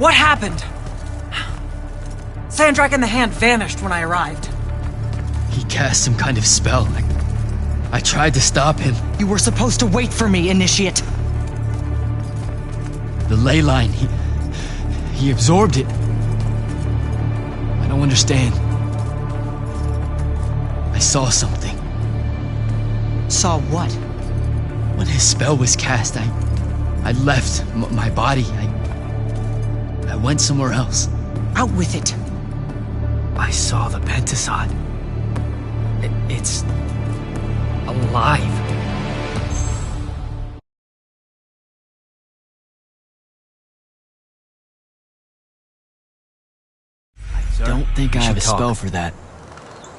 What happened? Sandrak and the Hand vanished when I arrived. He cast some kind of spell. I tried to stop him. You were supposed to wait for me, Initiate. The ley line, he absorbed it. I don't understand. I saw something. Saw what? When his spell was cast, I left my body. I went somewhere else. Out with it. I saw the Pentasod. It's alive. Don't think I have a spell for that.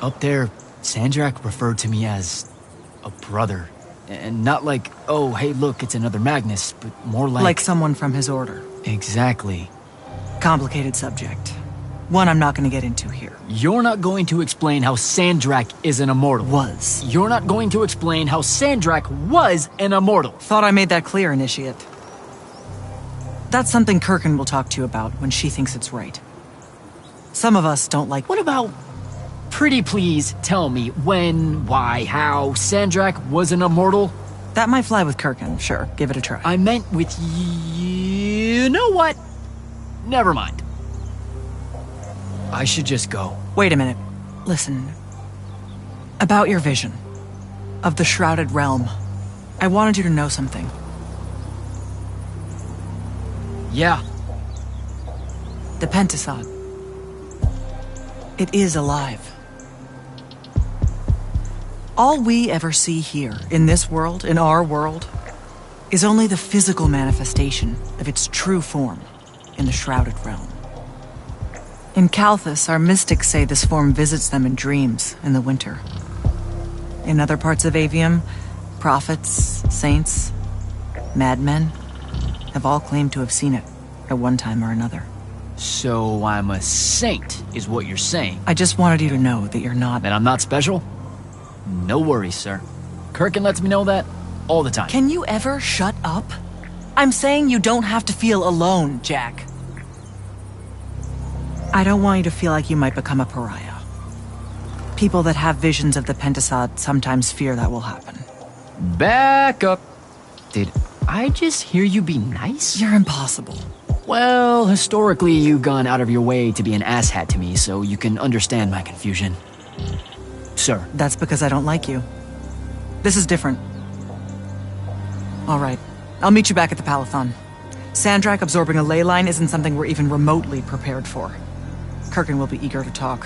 Up there, Sandrak referred to me as a brother. And not like, oh, hey, look, it's another Magnus, but more like... Like someone from his order. Exactly. Complicated subject. One I'm not going to get into here. You're not going to explain how Sandrak is an immortal. Was. You're not going to explain how Sandrak was an immortal. Thought I made that clear, Initiate. That's something Kirkin will talk to you about when she thinks it's right. Some of us don't like... What about... Pretty please tell me when, why, how Sandrak was an immortal? That might fly with Kirkin, sure. Give it a try. I meant with you know what? Never mind. I should just go. Wait a minute. Listen. About your vision. Of the Shrouded Realm. I wanted you to know something. Yeah. The Pentasod. It is alive. All we ever see here, in this world, in our world, is only the physical manifestation of its true form in the Shrouded Realm. In Kalthus, our mystics say this form visits them in dreams in the winter. In other parts of Aveum, prophets, saints, madmen have all claimed to have seen it at one time or another. So I'm a saint, is what you're saying. I just wanted you to know that you're not... That I'm not special? No worries, sir. Kirkin lets me know that all the time. Can you ever shut up? I'm saying you don't have to feel alone, Jack. I don't want you to feel like you might become a pariah. People that have visions of the Pentasod sometimes fear that will happen. Back up. Did I just hear you be nice? You're impossible. Well, historically, you've gone out of your way to be an asshat to me, so you can understand my confusion. Sir. That's because I don't like you. This is different. All right. I'll meet you back at the Palathon. Sandrak absorbing a ley line isn't something we're even remotely prepared for. Kirkin will be eager to talk.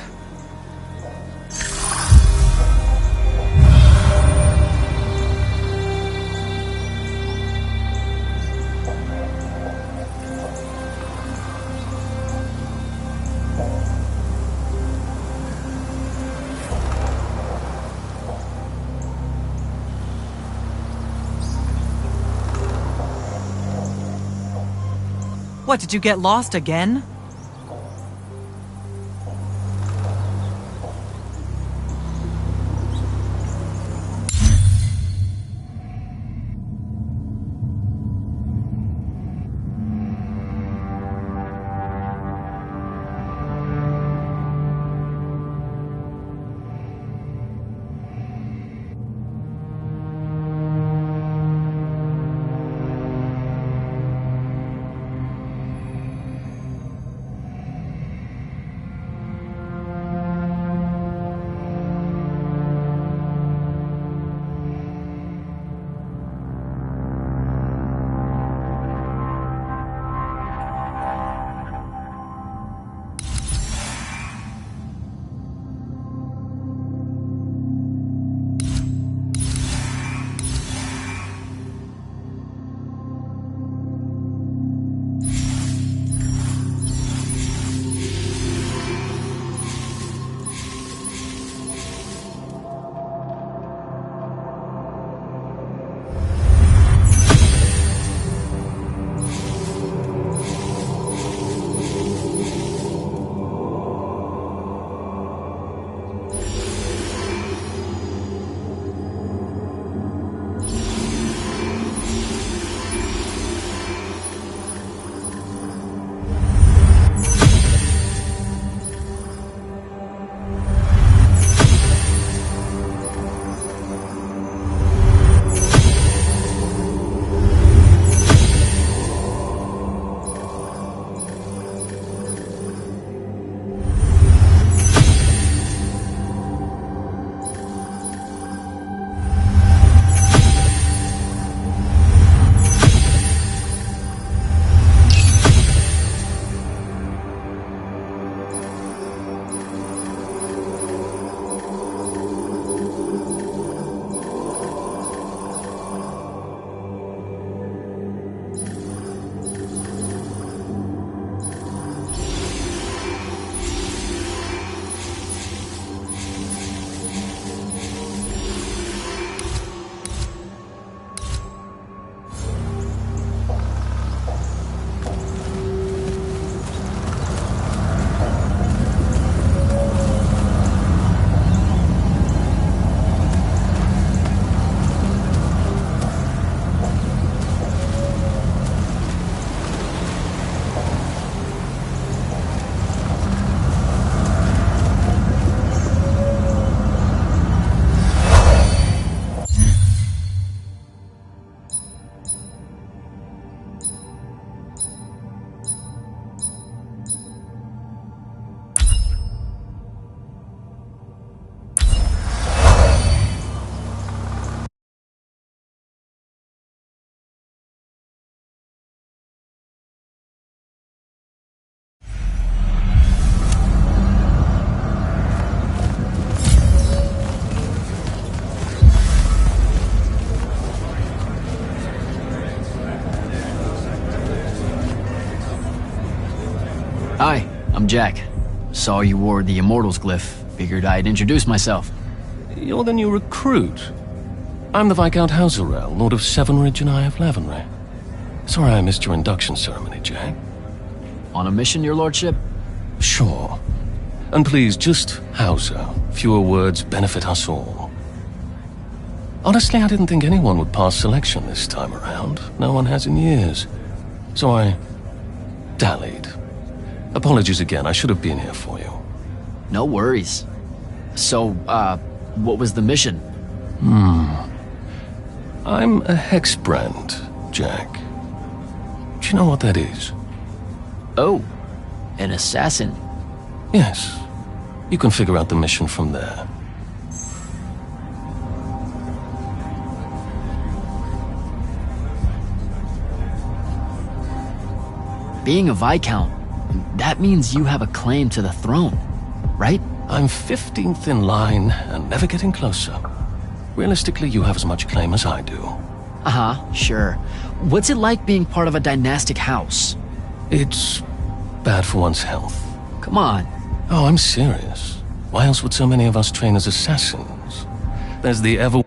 What, did you get lost again? I'm Jack. Saw you wore the Immortals glyph. Figured I'd introduce myself. You're the new recruit. I'm the Viscount Hauserel, Lord of Sevenridge and Eye of Lavenry. Sorry I missed your induction ceremony, Jack. On a mission, your lordship? Sure. And please, just Hauser. Fewer words benefit us all. Honestly, I didn't think anyone would pass selection this time around. No one has in years. So I dallied. Apologies again, I should have been here for you. No worries. So, what was the mission? I'm a hexbrand, Jack. Do you know what that is? Oh, an assassin. Yes. You can figure out the mission from there. Being a Viscount, that means you have a claim to the throne, right? I'm 15th in line and never getting closer. Realistically, you have as much claim as I do. Uh-huh, sure. What's it like being part of a dynastic house? It's bad for one's health. Come on. Oh, I'm serious. Why else would so many of us train as assassins? There's the ever...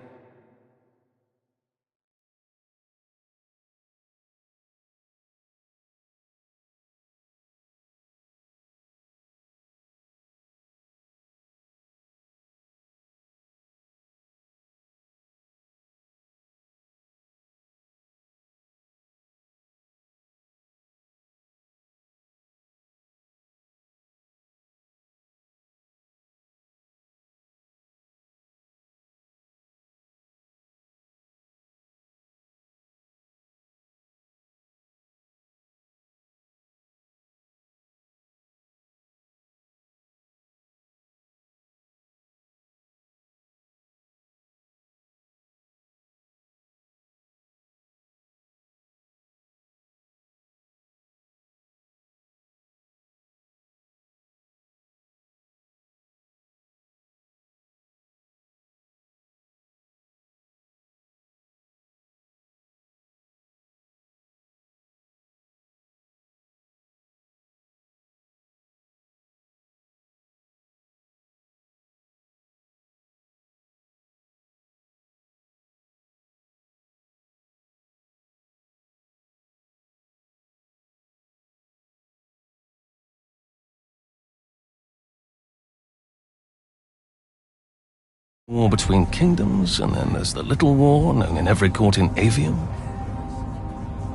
war between kingdoms, and then there's the Little War known in every court in Aveum.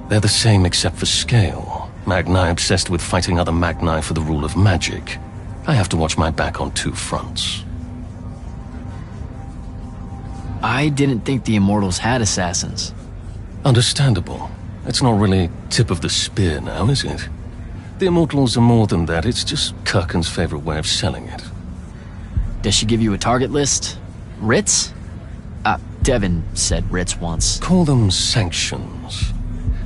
They're the same except for scale. Magni obsessed with fighting other Magni for the rule of magic. I have to watch my back on two fronts. I didn't think the Immortals had assassins. Understandable. It's not really tip of the spear now, is it? The Immortals are more than that, it's just Kirkin's favorite way of selling it. Does she give you a target list? Writs? Devin said writs once. Call them sanctions.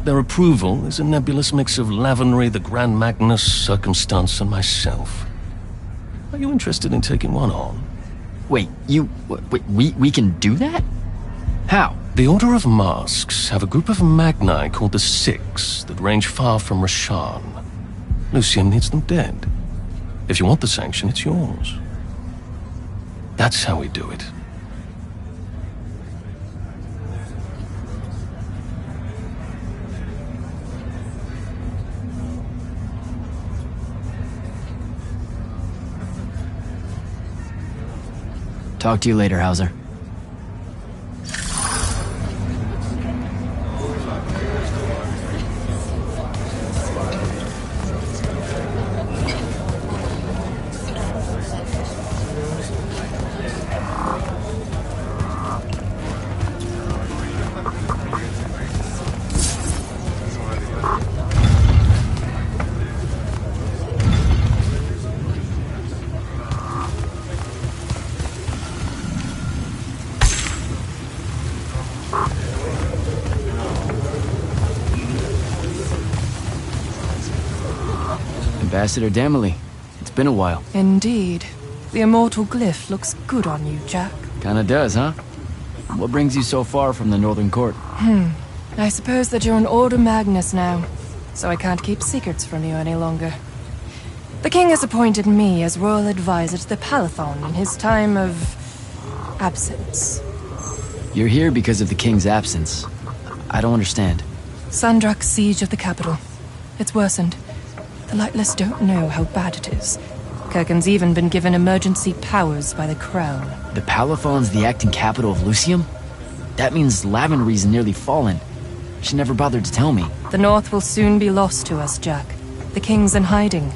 Their approval is a nebulous mix of Lavenry, the Grand Magnus, Circumstance, and myself. Are you interested in taking one on? Wait, we can do that? How? The Order of Masks have a group of Magni called the Six that range far from Rasharn. Lucian needs them dead. If you want the sanction, it's yours. That's how we do it. Talk to you later, Hauser. Ambassador Damley, it's been a while. Indeed. The immortal glyph looks good on you, Jack. Kinda does, huh? What brings you so far from the Northern Court? I suppose that you're an Order Magnus now, so I can't keep secrets from you any longer. The king has appointed me as royal advisor to the Palathon in his time of absence. You're here because of the king's absence. I don't understand. Sandrak's siege of the capital. It's worsened. The Lightless don't know how bad it is. Kirken's even been given emergency powers by the crown. The Palathon's the acting capital of Lucium? That means Lavenry's nearly fallen. She never bothered to tell me. The North will soon be lost to us, Jack. The king's in hiding.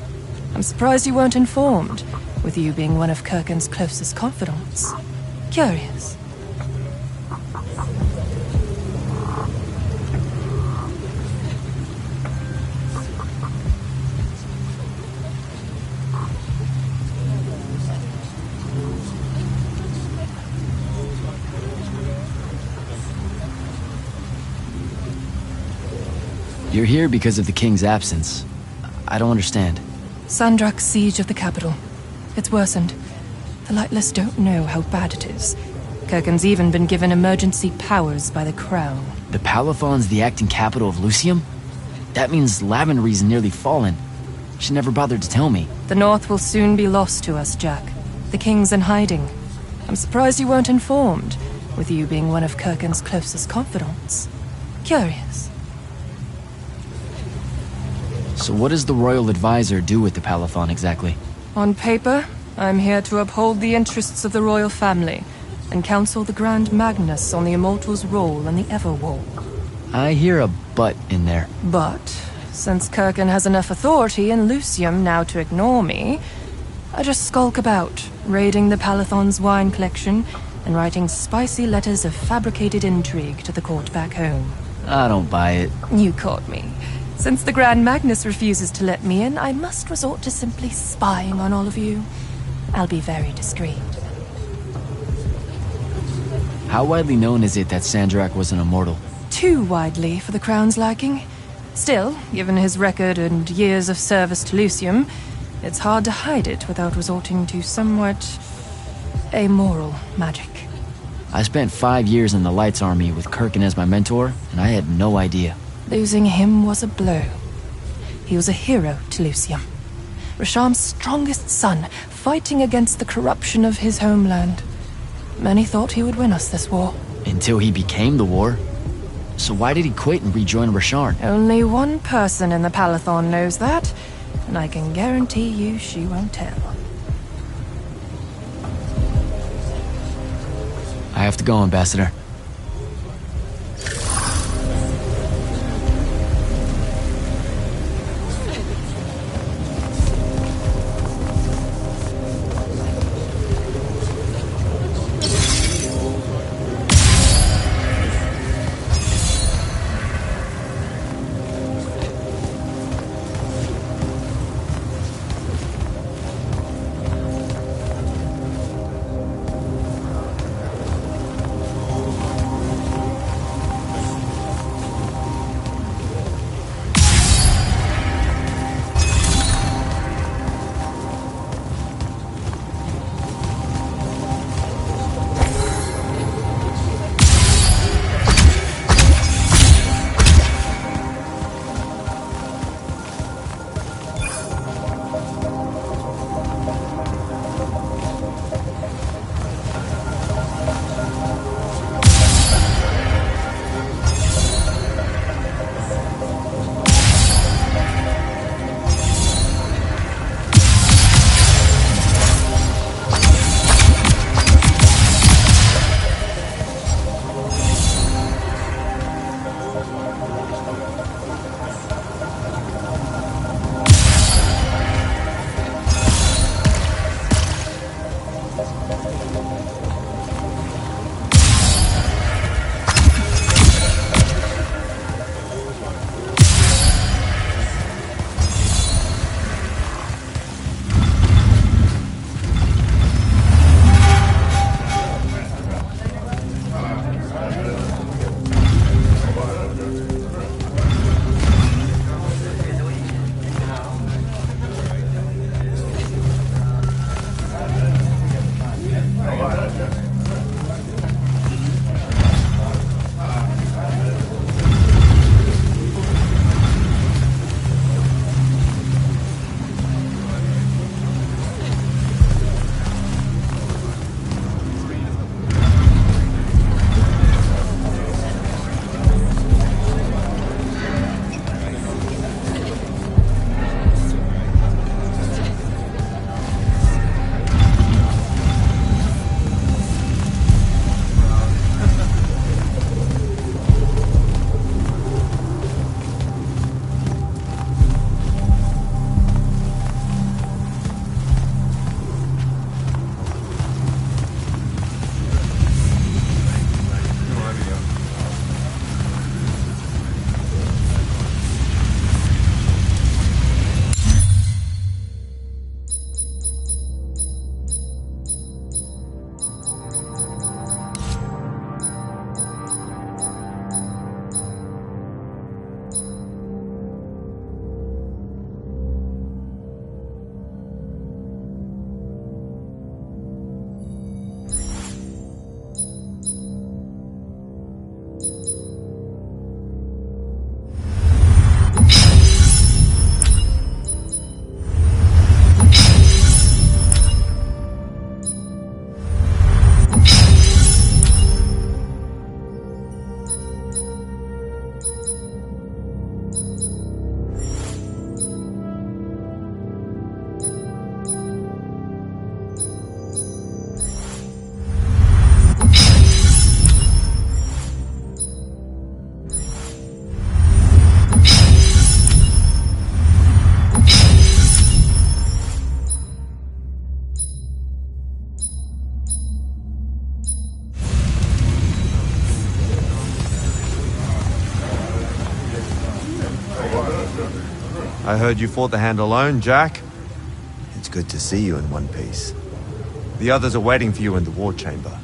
I'm surprised you weren't informed, with you being one of Kirken's closest confidants. Curious. You're here because of the king's absence. I don't understand. Sandrak's siege of the capital. It's worsened. The Lightless don't know how bad it is. Kirken's even been given emergency powers by the crown. The Palathon's the acting capital of Lucium? That means Lavenry's nearly fallen. She never bothered to tell me. The North will soon be lost to us, Jack. The king's in hiding. I'm surprised you weren't informed, with you being one of Kirken's closest confidants. Curious. So what does the royal advisor do with the Palathon exactly? On paper, I'm here to uphold the interests of the royal family and counsel the Grand Magnus on the Immortals' role in the Everwar. I hear a but in there. But, since Kirken has enough authority in Lucium now to ignore me, I just skulk about, raiding the Palathon's wine collection and writing spicy letters of fabricated intrigue to the court back home. I don't buy it. You caught me. Since the Grand Magnus refuses to let me in, I must resort to simply spying on all of you. I'll be very discreet. How widely known is it that Sandrak was an immortal? Too widely for the Crown's liking. Still, given his record and years of service to Lucium, it's hard to hide it without resorting to somewhat amoral magic. I spent 5 years in the Lights Army with Kirken as my mentor, and I had no idea. Losing him was a blow. He was a hero to Lucium. Rasham's strongest son, fighting against the corruption of his homeland. Many thought he would win us this war. Until he became the war. So why did he quit and rejoin Rasharn? Only one person in the Palathon knows that, and I can guarantee you she won't tell. I have to go, Ambassador. I heard you fought the hand alone, Jack. It's good to see you in one piece. The others are waiting for you in the war chamber.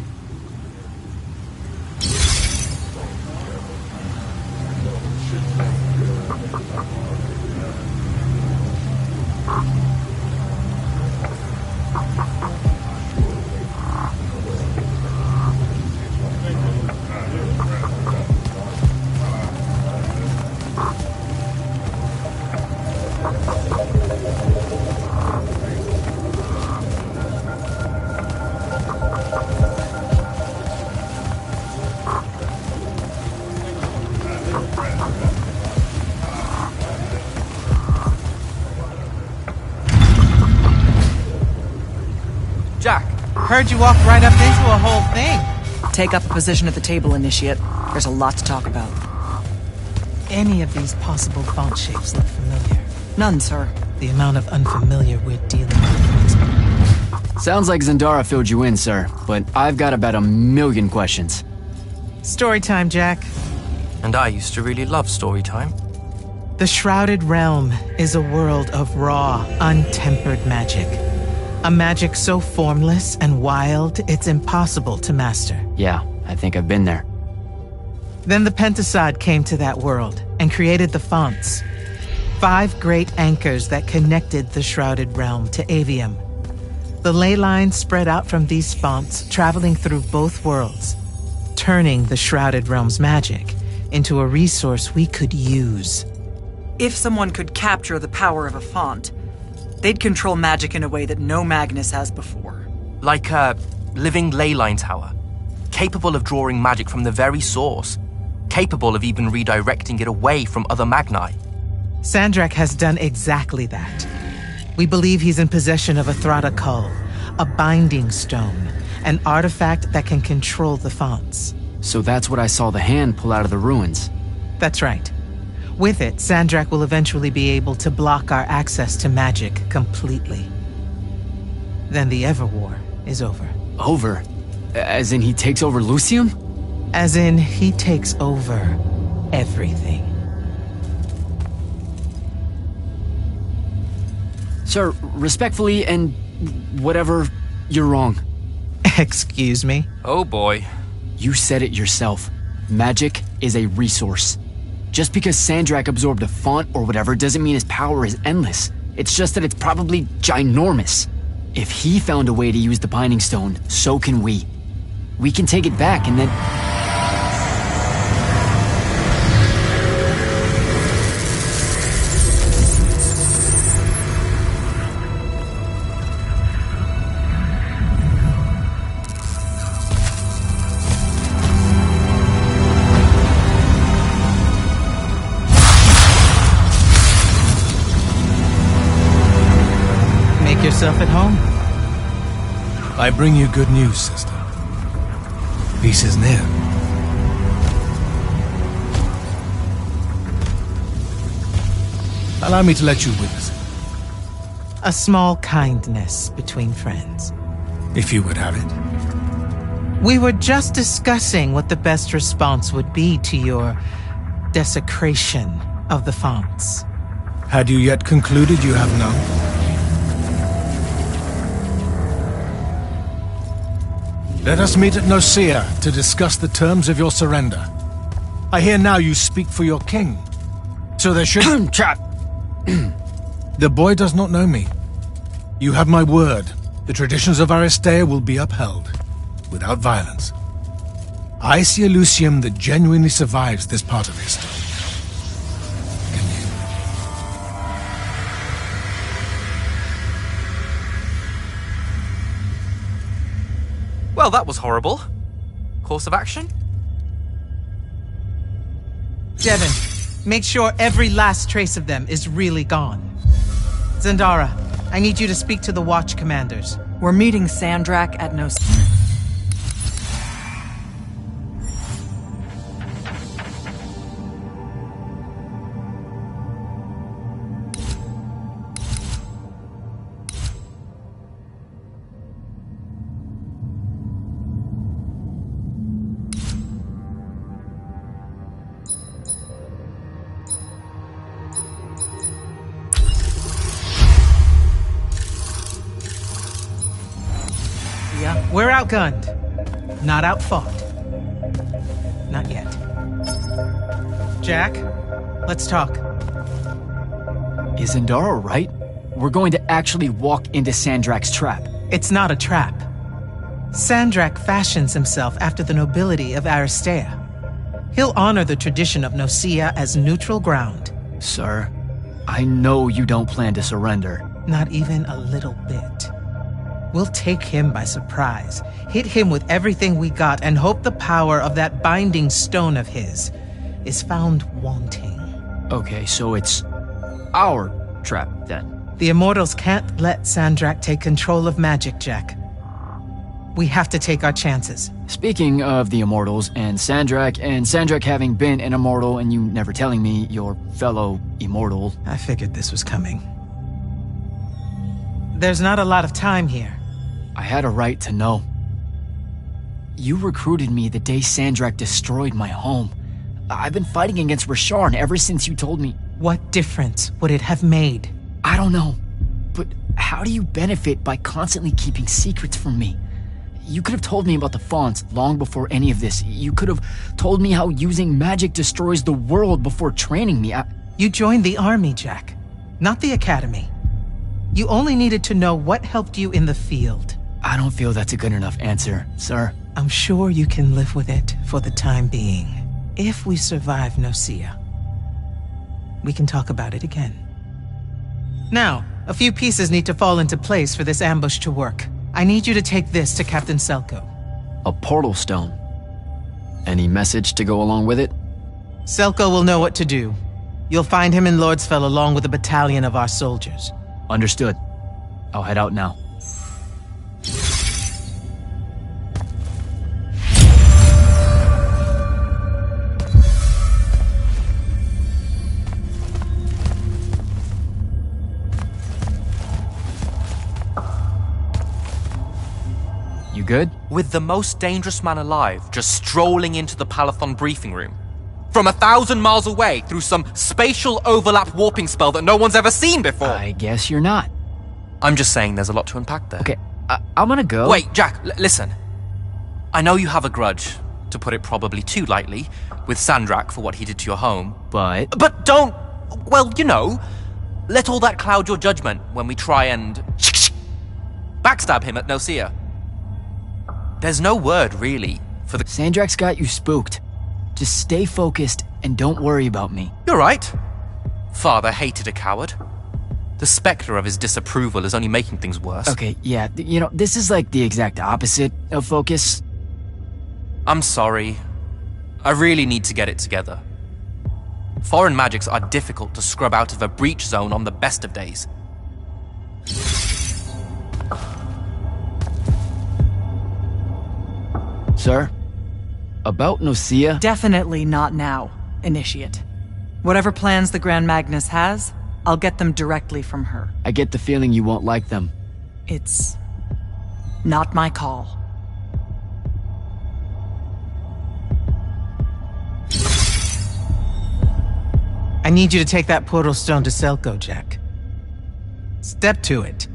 Jack, heard you walked right up into a whole thing. Take up a position at the table, Initiate. There's a lot to talk about. Any of these possible font shapes look familiar. None, sir. The amount of unfamiliar we're dealing with. Sounds like Zendara filled you in, sir, but I've got about 1,000,000 questions. Story time, Jack. And I used to really love story time. The Shrouded Realm is a world of raw, untempered magic. A magic so formless and wild, it's impossible to master. Yeah, I think I've been there. Then the Pentasod came to that world and created the fonts. 5 great anchors that connected the Shrouded Realm to Aveum. The ley lines spread out from these fonts, traveling through both worlds, turning the Shrouded Realm's magic into a resource we could use. If someone could capture the power of a font, they'd control magic in a way that no Magnus has before. Like a living leyline tower, capable of drawing magic from the very source, capable of even redirecting it away from other Magni. Sandrak has done exactly that. We believe he's in possession of a Thrata Cull, a binding stone, an artifact that can control the fonts. So that's what I saw the hand pull out of the ruins. That's right. With it, Sandrak will eventually be able to block our access to magic completely. Then the Everwar is over. Over? As in he takes over Lucium? As in, he takes over everything. Sir, respectfully and whatever, you're wrong. Excuse me? Oh boy. You said it yourself. Magic is a resource. Just because Sandrak absorbed a font or whatever doesn't mean his power is endless. It's just that it's probably ginormous. If he found a way to use the Binding Stone, so can we. We can take it back and then... Make yourself at home. I bring you good news, sister. Peace is near. Allow me to let you witness it, A small kindness between friends. if you would have it. We were just discussing what the best response would be to your desecration of the fonts. Had you yet concluded you have none? Let us meet at Nicaea to discuss the terms of your surrender. I hear now you speak for your king. So there should... Trap! The boy does not know me. You have my word. The traditions of Aristea will be upheld, without violence. I see a Lucium that genuinely survives this part of history. Can you? Well, that was horrible. Course of action? Devin, make sure every last trace of them is really gone. Zendara, I need you to speak to the Watch Commanders. We're meeting Sandrak at Nicaea. We're outgunned, not outfought. Not yet. Jack, let's talk. Is Zendara right? We're going to actually walk into Sandrak's trap. It's not a trap. Sandrak fashions himself after the nobility of Aristea. He'll honor the tradition of Nicaea as neutral ground. Sir, I know you don't plan to surrender. Not even a little bit. We'll take him by surprise, hit him with everything we got, and hope the power of that binding stone of his is found wanting. Okay, so it's our trap, then. The Immortals can't let Sandrak take control of magic, Jack. We have to take our chances. Speaking of the Immortals and Sandrak having been an Immortal and you never telling me your fellow Immortal... I figured this was coming. There's not a lot of time here. I had a right to know. You recruited me the day Sandrak destroyed my home. I've been fighting against Rasharn ever since you told me. What difference would it have made? I don't know, but how do you benefit by constantly keeping secrets from me? You could have told me about the fonts long before any of this. You could have told me how using magic destroys the world before training me. You joined the army, Jack, not the academy. You only needed to know what helped you in the field. I don't feel that's a good enough answer, sir. I'm sure you can live with it for the time being. If we survive Nicaea, we can talk about it again. Now, a few pieces need to fall into place for this ambush to work. I need you to take this to Captain Selko. A portal stone. Any message to go along with it? Selko will know what to do. You'll find him in Lordsfell along with a battalion of our soldiers. Understood. I'll head out now. You good? With the most dangerous man alive just strolling into the Palathon briefing room. From 1,000 miles away through some spatial overlap warping spell that no one's ever seen before. I guess you're not. I'm just saying there's a lot to unpack there. Okay, I'm gonna go. Wait, Jack, listen. I know you have a grudge, to put it probably too lightly, with Sandrak for what he did to your home. But don't, well, you know, let all that cloud your judgment when we try and backstab him at Nicaea. There's no word, really, for the... Sandrak's got you spooked. Just stay focused and don't worry about me. You're right. Father hated a coward. The specter of his disapproval is only making things worse. Okay, yeah, you know, this is like the exact opposite of focus. I'm sorry. I really need to get it together. Foreign magics are difficult to scrub out of a breach zone on the best of days. Sir? About Nicaea? Definitely not now, Initiate. Whatever plans the Grand Magnus has, I'll get them directly from her. I get the feeling you won't like them. It's not my call. I need you to take that portal stone to Selko, Jack. Step to it.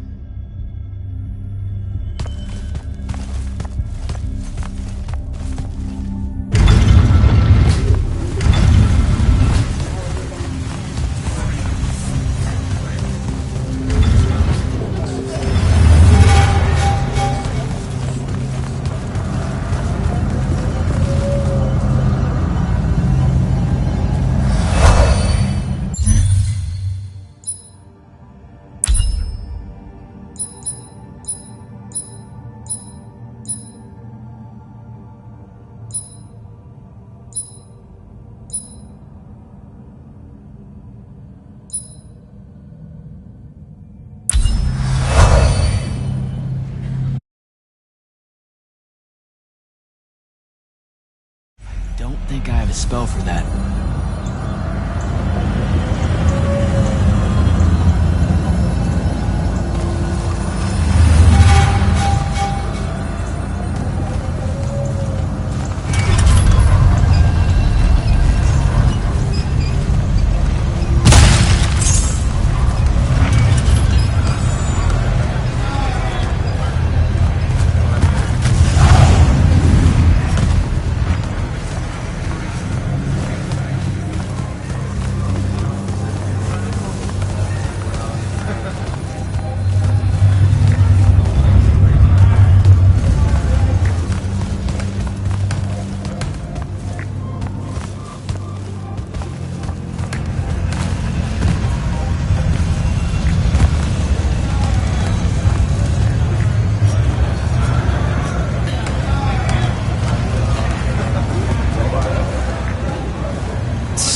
Don't think I have a spell for that.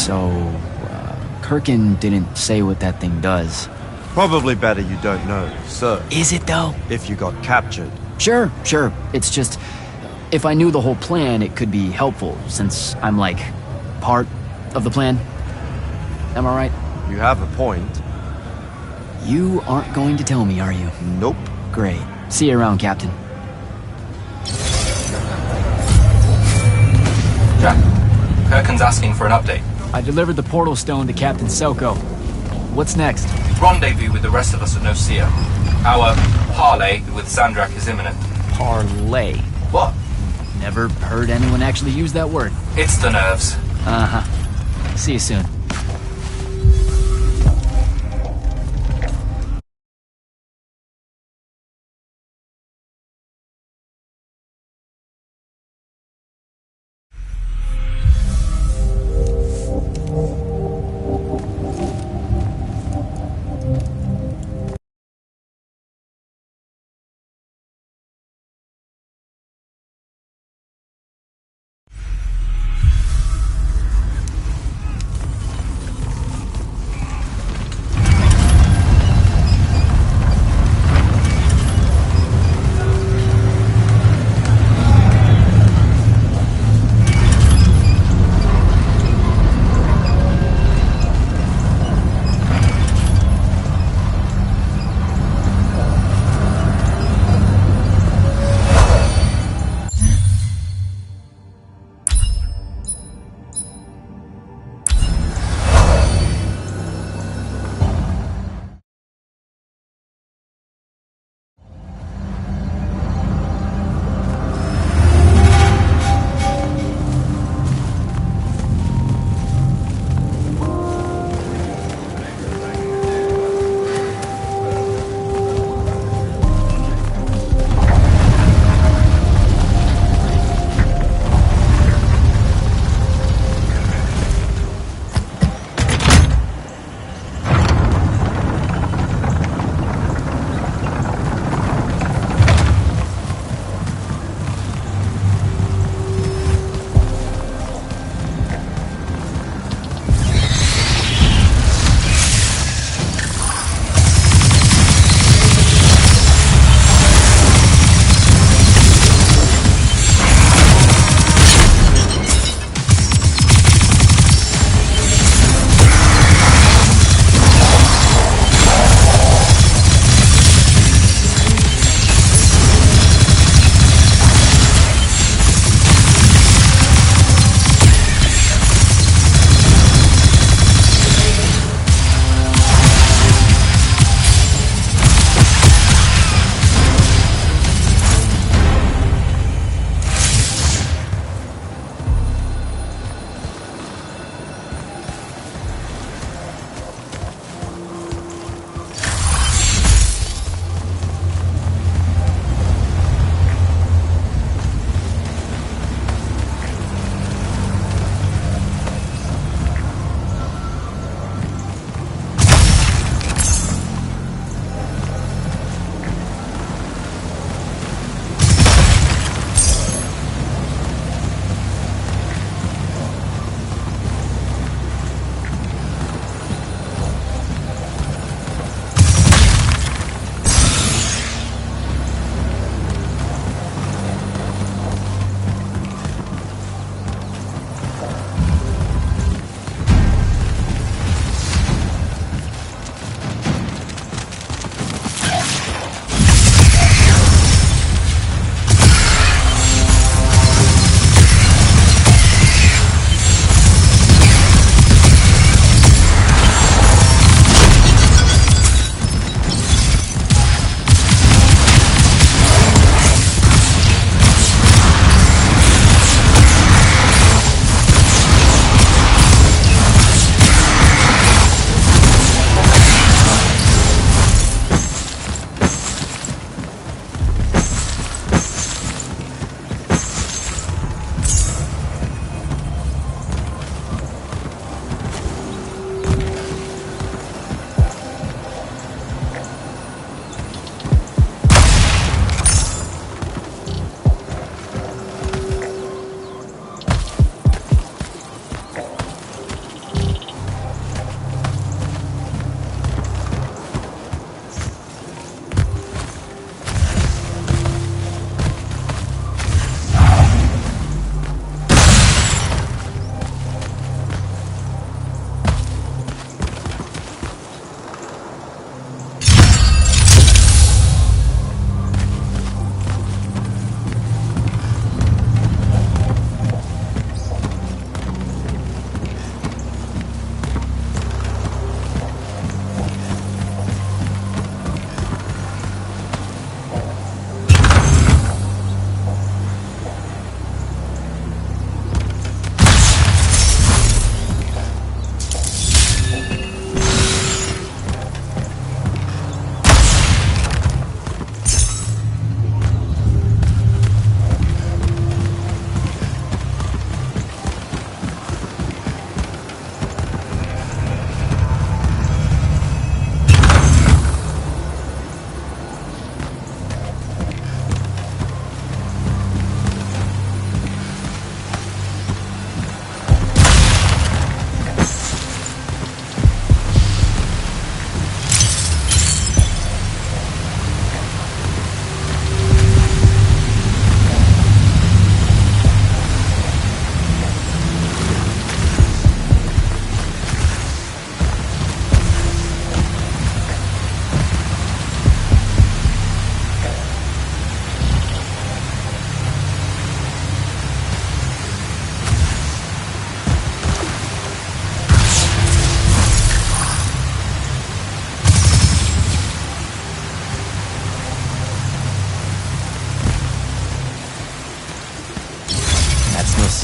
So, Kirkin didn't say what that thing does. Probably better you don't know, sir. Is it though? If you got captured. Sure. It's just, if I knew the whole plan, it could be helpful, since I'm like, part of the plan. Am I right? You have a point. You aren't going to tell me, are you? Nope. Great. See you around, Captain. Jack, Kirkin's asking for an update. I delivered the portal stone to Captain Selko. What's next? Rendezvous with the rest of us at Nocia. Our parley with Sandrak is imminent. Parlay. What? Never heard anyone actually use that word. It's the nerves. Uh-huh. See you soon.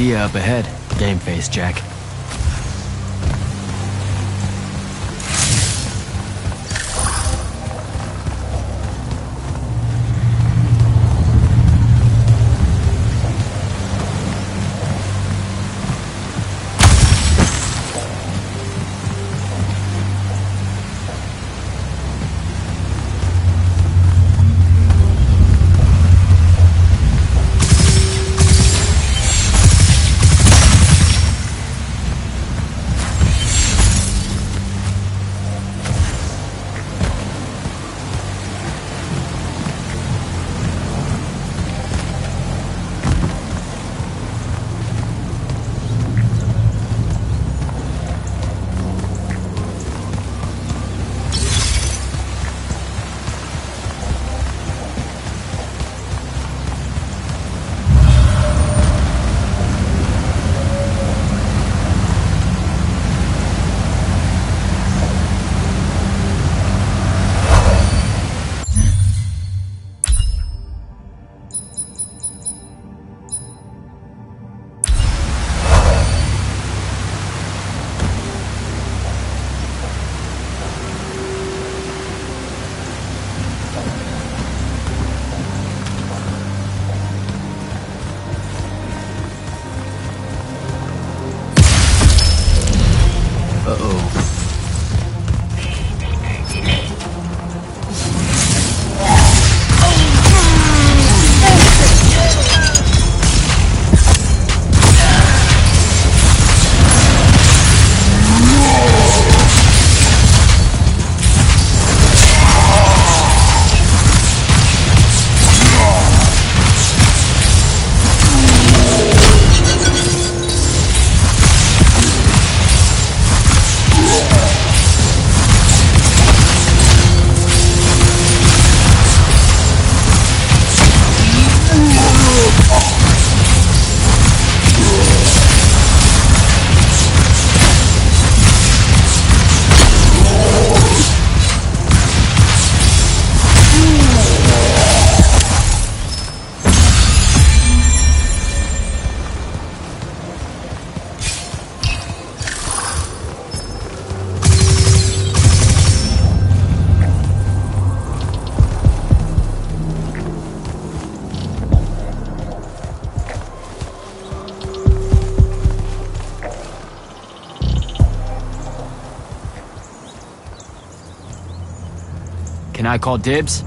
See ya up ahead, game face Jack. Can I call dibs?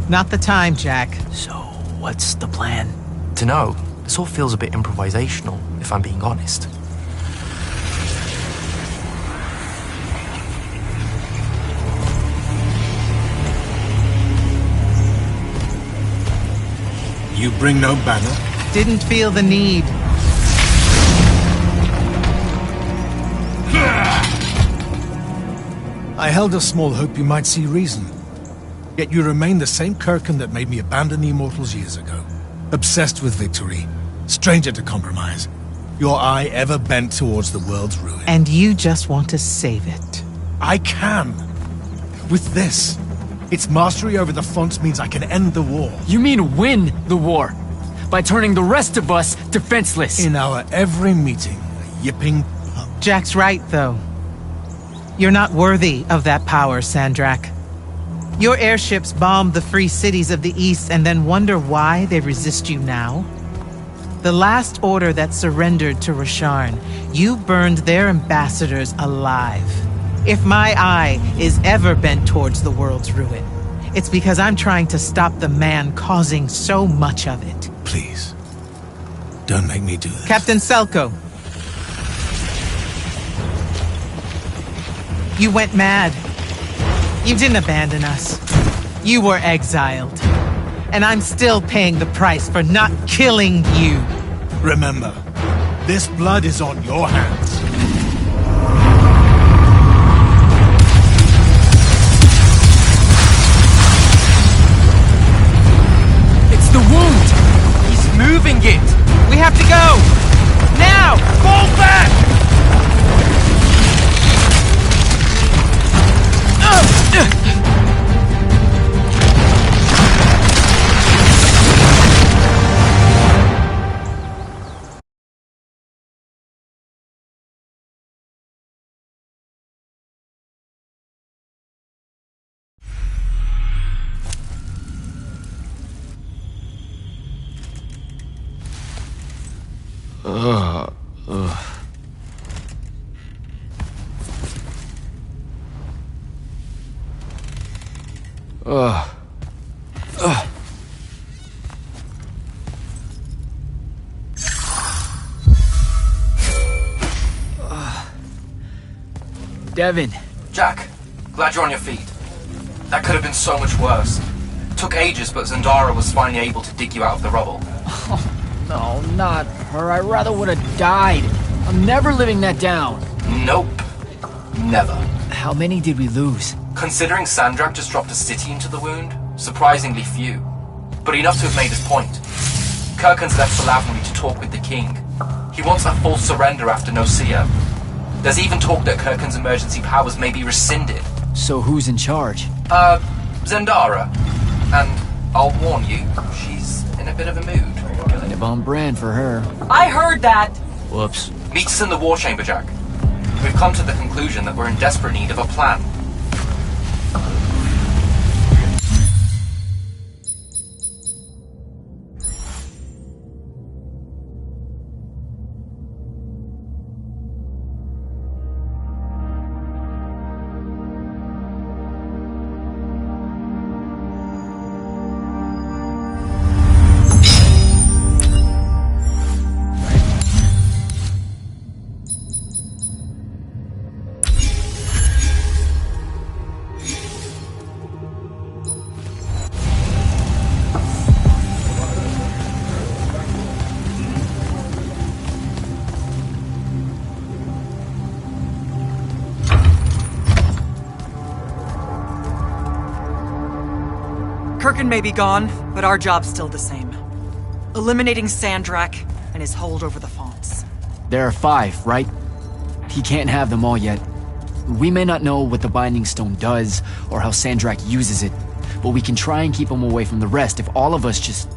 Not the time, Jack. So, what's the plan? Dunno. This all feels a bit improvisational, if I'm being honest. You bring no banner? Didn't feel the need. I held a small hope you might see reason. Yet you remain the same Kirkin that made me abandon the Immortals years ago. Obsessed with victory, stranger to compromise. Your eye ever bent towards the world's ruin. And you just want to save it. I can. With this. Its mastery over the fonts means I can end the war. You mean win the war? By turning the rest of us defenseless? In our every meeting, a yipping pup. Jack's right, though. You're not worthy of that power, Sandrak. Your airships bombed the free cities of the East and then wonder why they resist you now? The last order that surrendered to Rasharn, you burned their ambassadors alive. If my eye is ever bent towards the world's ruin, it's because I'm trying to stop the man causing so much of it. Please, don't make me do this. Captain Selko. You went mad. You didn't abandon us. You were exiled. And I'm still paying the price for not killing you. Remember, this blood is on your hands. It's the wound! He's moving it! We have to go! Now! Fall back! Devin. Jack, glad you're on your feet. That could have been so much worse. Took ages, but Zendara was finally able to dig you out of the rubble. No, not her. I rather would have died. I'm never living that down. Nope. Never. How many did we lose? Considering Sandrak just dropped a city into the wound, surprisingly few. But enough to have made his point. Kirkhan's left for Lavnery to talk with the king. He wants a full surrender after Nicaea. There's even talk that Kirkhan's emergency powers may be rescinded. So who's in charge? Zendara. And I'll warn you, she's in a bit of a mood. Kind of on brand for her. I heard that! Whoops. Meet us in the war chamber, Jack. We've come to the conclusion that we're in desperate need of a plan. Kirkhan may be gone, but our job's still the same. Eliminating Sandrak and his hold over the fonts. There are 5, right? He can't have them all yet. We may not know what the Binding Stone does, or how Sandrak uses it, but we can try and keep him away from the rest if all of us just...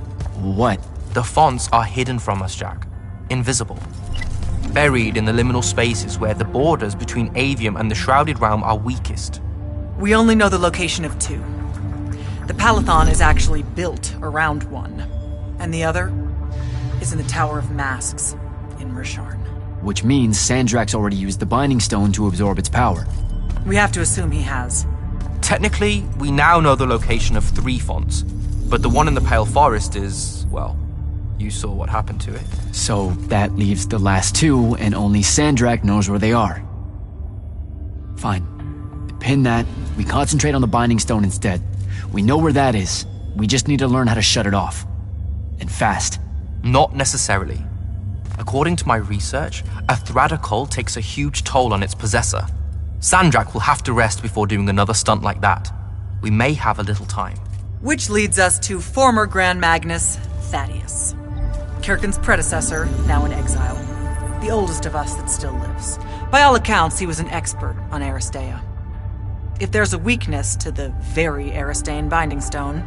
What? The fonts are hidden from us, Jack. Invisible. Buried in the liminal spaces where the borders between Aveum and the Shrouded Realm are weakest. We only know the location of 2. The Palathon is actually built around one, and the other is in the Tower of Masks in Risharn. Which means Sandrak's already used the Binding Stone to absorb its power. We have to assume he has. Technically, we now know the location of 3 fonts, but the one in the Pale Forest is, well, you saw what happened to it. So that leaves the last 2, and only Sandrak knows where they are. Fine. Pin that. We concentrate on the Binding Stone instead. We know where that is. We just need to learn how to shut it off. And fast. Not necessarily. According to my research, a Thradda cull takes a huge toll on its possessor. Sandrak will have to rest before doing another stunt like that. We may have a little time. Which leads us to former Grand Magnus, Thaddeus. Kirkhan's predecessor, now in exile. The oldest of us that still lives. By all accounts, he was an expert on Aristea. If there's a weakness to the very Aristean Binding Stone,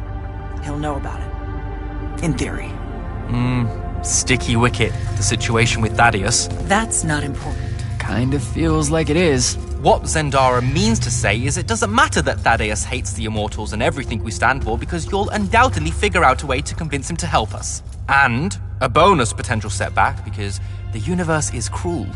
he'll know about it. In theory. Sticky wicket, the situation with Thaddeus. That's not important. Kind of feels like it is. What Zendara means to say is it doesn't matter that Thaddeus hates the Immortals and everything we stand for, because you'll undoubtedly figure out a way to convince him to help us. And a bonus potential setback, because the universe is cruel.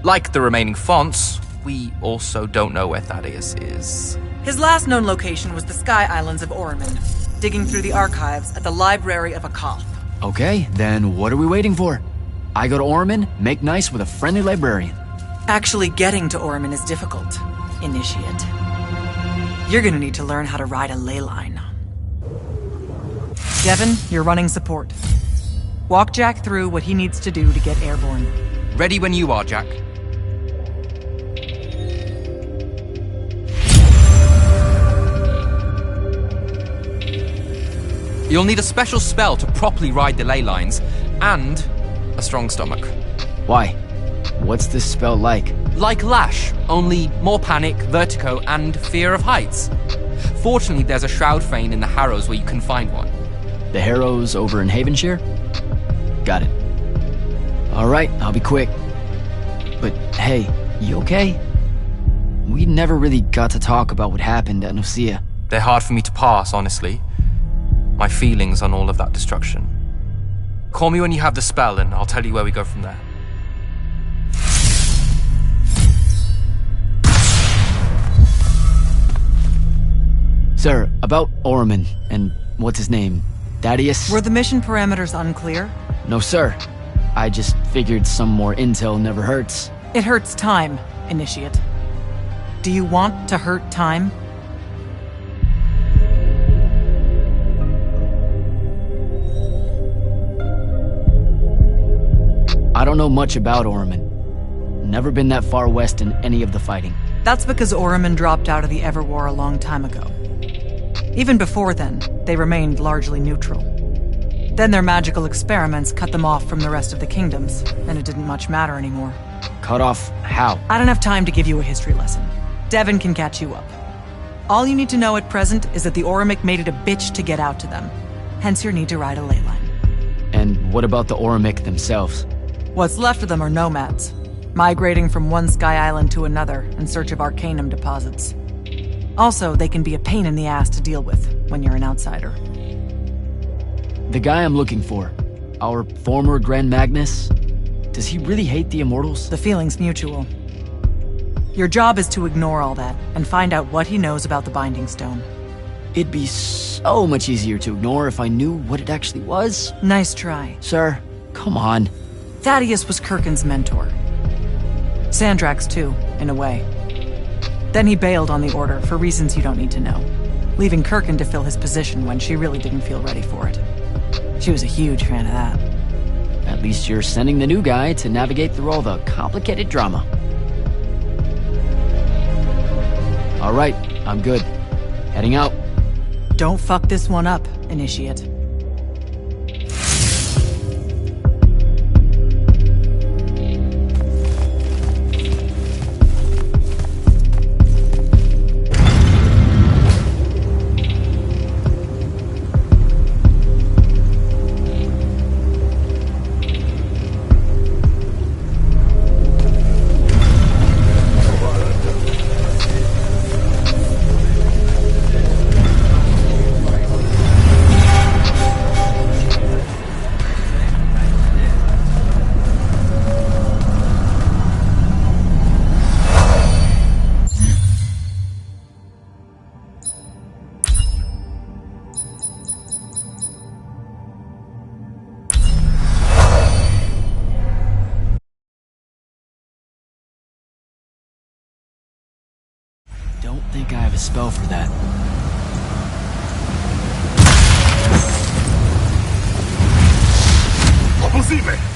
Like the remaining fonts, we also don't know where Thaddeus is. His last known location was the Sky Islands of Orman, digging through the archives at the Library of Akoth. Okay, then what are we waiting for? I go to Orman, make nice with a friendly librarian. Actually getting to Orman is difficult, Initiate. You're gonna need to learn how to ride a ley line. Devin, you're running support. Walk Jack through what he needs to do to get airborne. Ready when you are, Jack. You'll need a special spell to properly ride the ley lines, and a strong stomach. Why? What's this spell like? Like Lash, only more panic, vertigo, and fear of heights. Fortunately, there's a Shroud Fane in the Harrows where you can find one. The Harrows over in Havenshire? Got it. Alright, I'll be quick. But hey, you okay? We never really got to talk about what happened at Nicaea. They're hard for me to pass, honestly. My feelings on all of that destruction. Call me when you have the spell, and I'll tell you where we go from there. Sir, about Orman and what's his name? Thaddeus? Were the mission parameters unclear? No, sir. I just figured some more intel never hurts. It hurts time, Initiate. Do you want to hurt time? I don't know much about Orman. Never been that far west in any of the fighting. That's because Orman dropped out of the Everwar a long time ago. Even before then, they remained largely neutral. Then their magical experiments cut them off from the rest of the kingdoms, and it didn't much matter anymore. Cut off how? I don't have time to give you a history lesson. Devin can catch you up. All you need to know at present is that the Orimic made it a bitch to get out to them. Hence your need to ride a ley line. And what about the Orimic themselves? What's left of them are nomads, migrating from one sky island to another in search of arcanum deposits. Also, they can be a pain in the ass to deal with when you're an outsider. The guy I'm looking for, our former Grand Magnus, does he really hate the Immortals? The feeling's mutual. Your job is to ignore all that and find out what he knows about the Binding Stone. It'd be so much easier to ignore if I knew what it actually was. Nice try. Sir, come on. Thaddeus was Kirkin's mentor. Sandrak's too, in a way. Then he bailed on the Order for reasons you don't need to know, leaving Kirkin to fill his position when she really didn't feel ready for it. She was a huge fan of that. At least you're sending the new guy to navigate through all the complicated drama. All right, I'm good. Heading out. Don't fuck this one up, Initiate. Don't think I have a spell for that. Posible!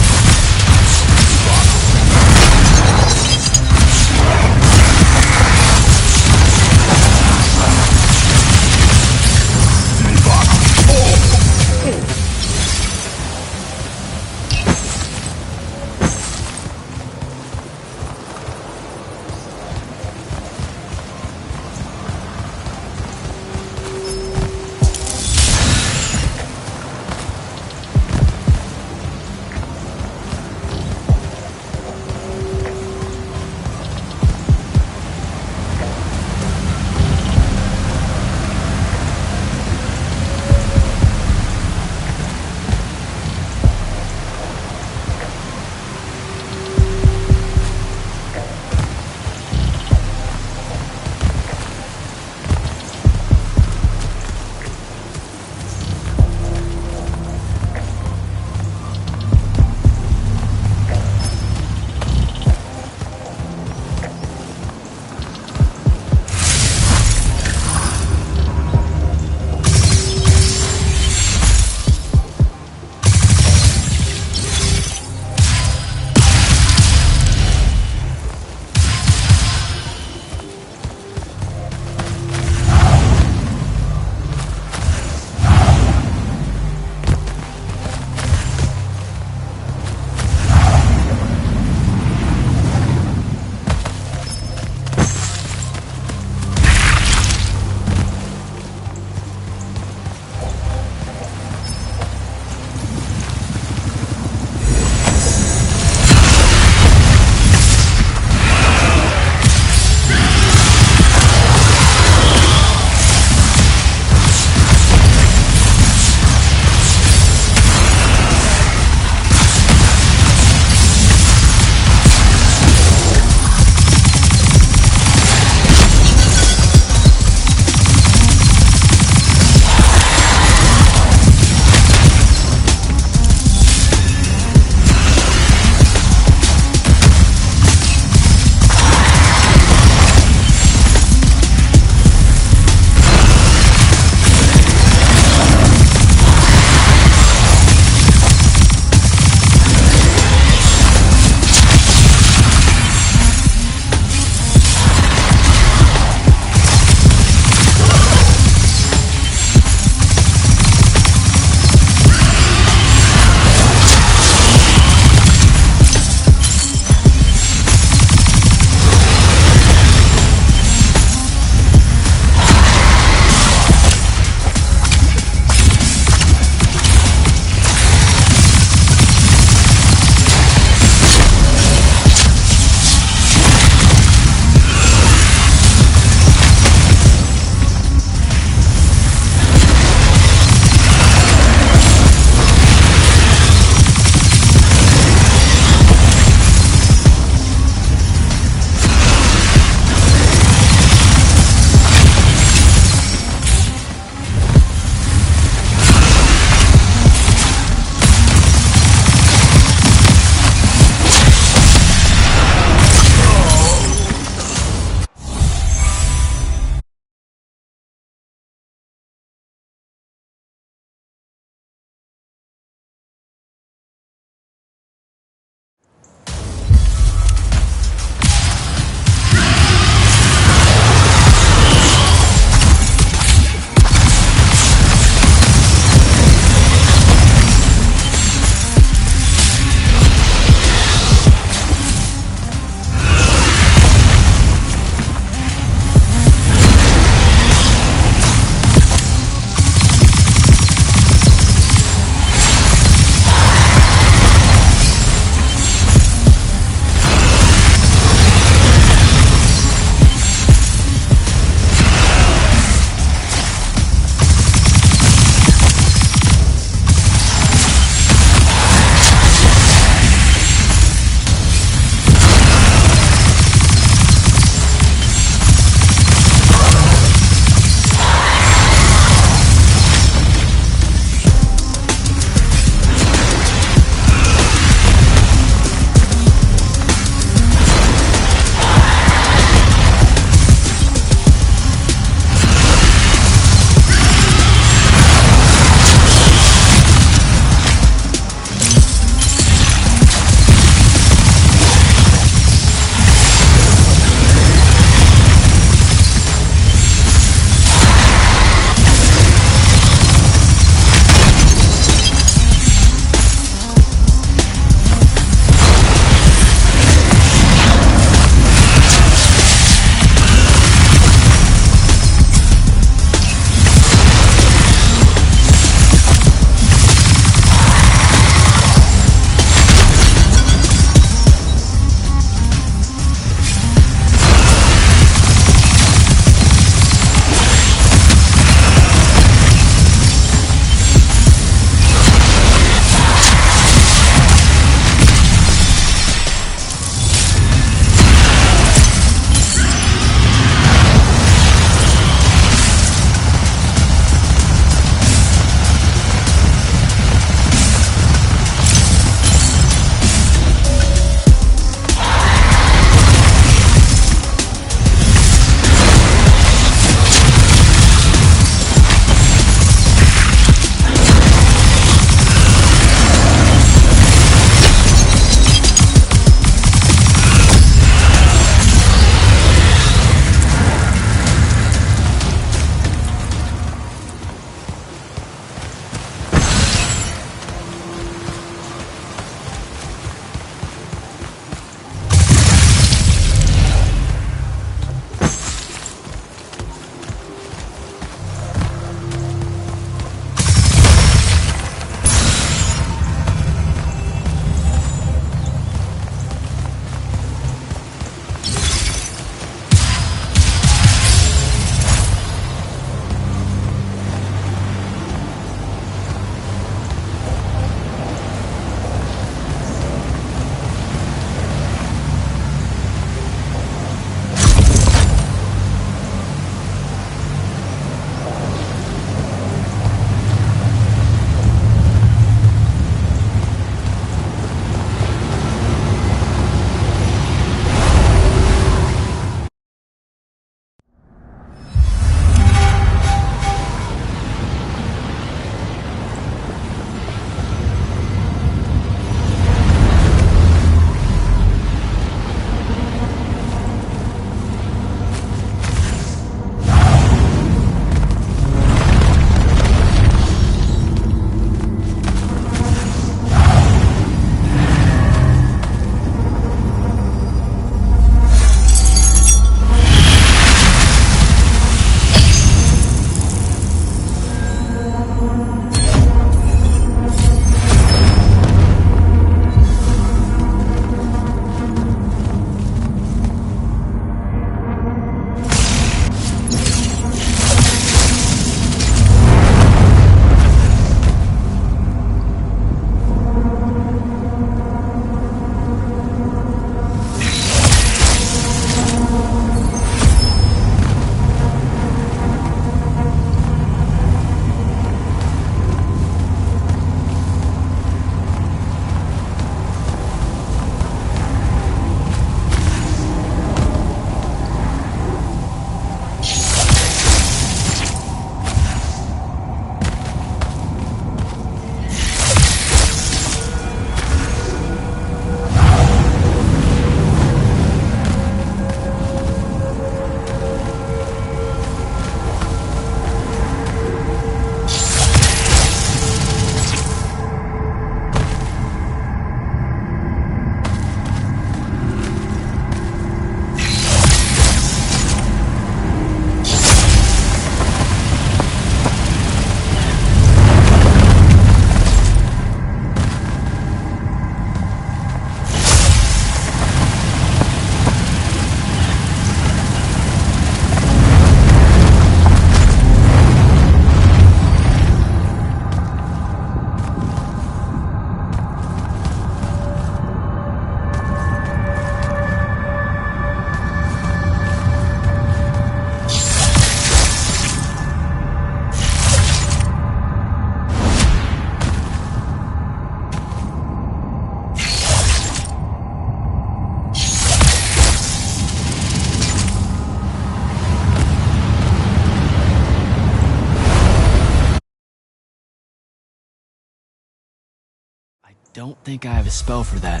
Don't think I have a spell for that.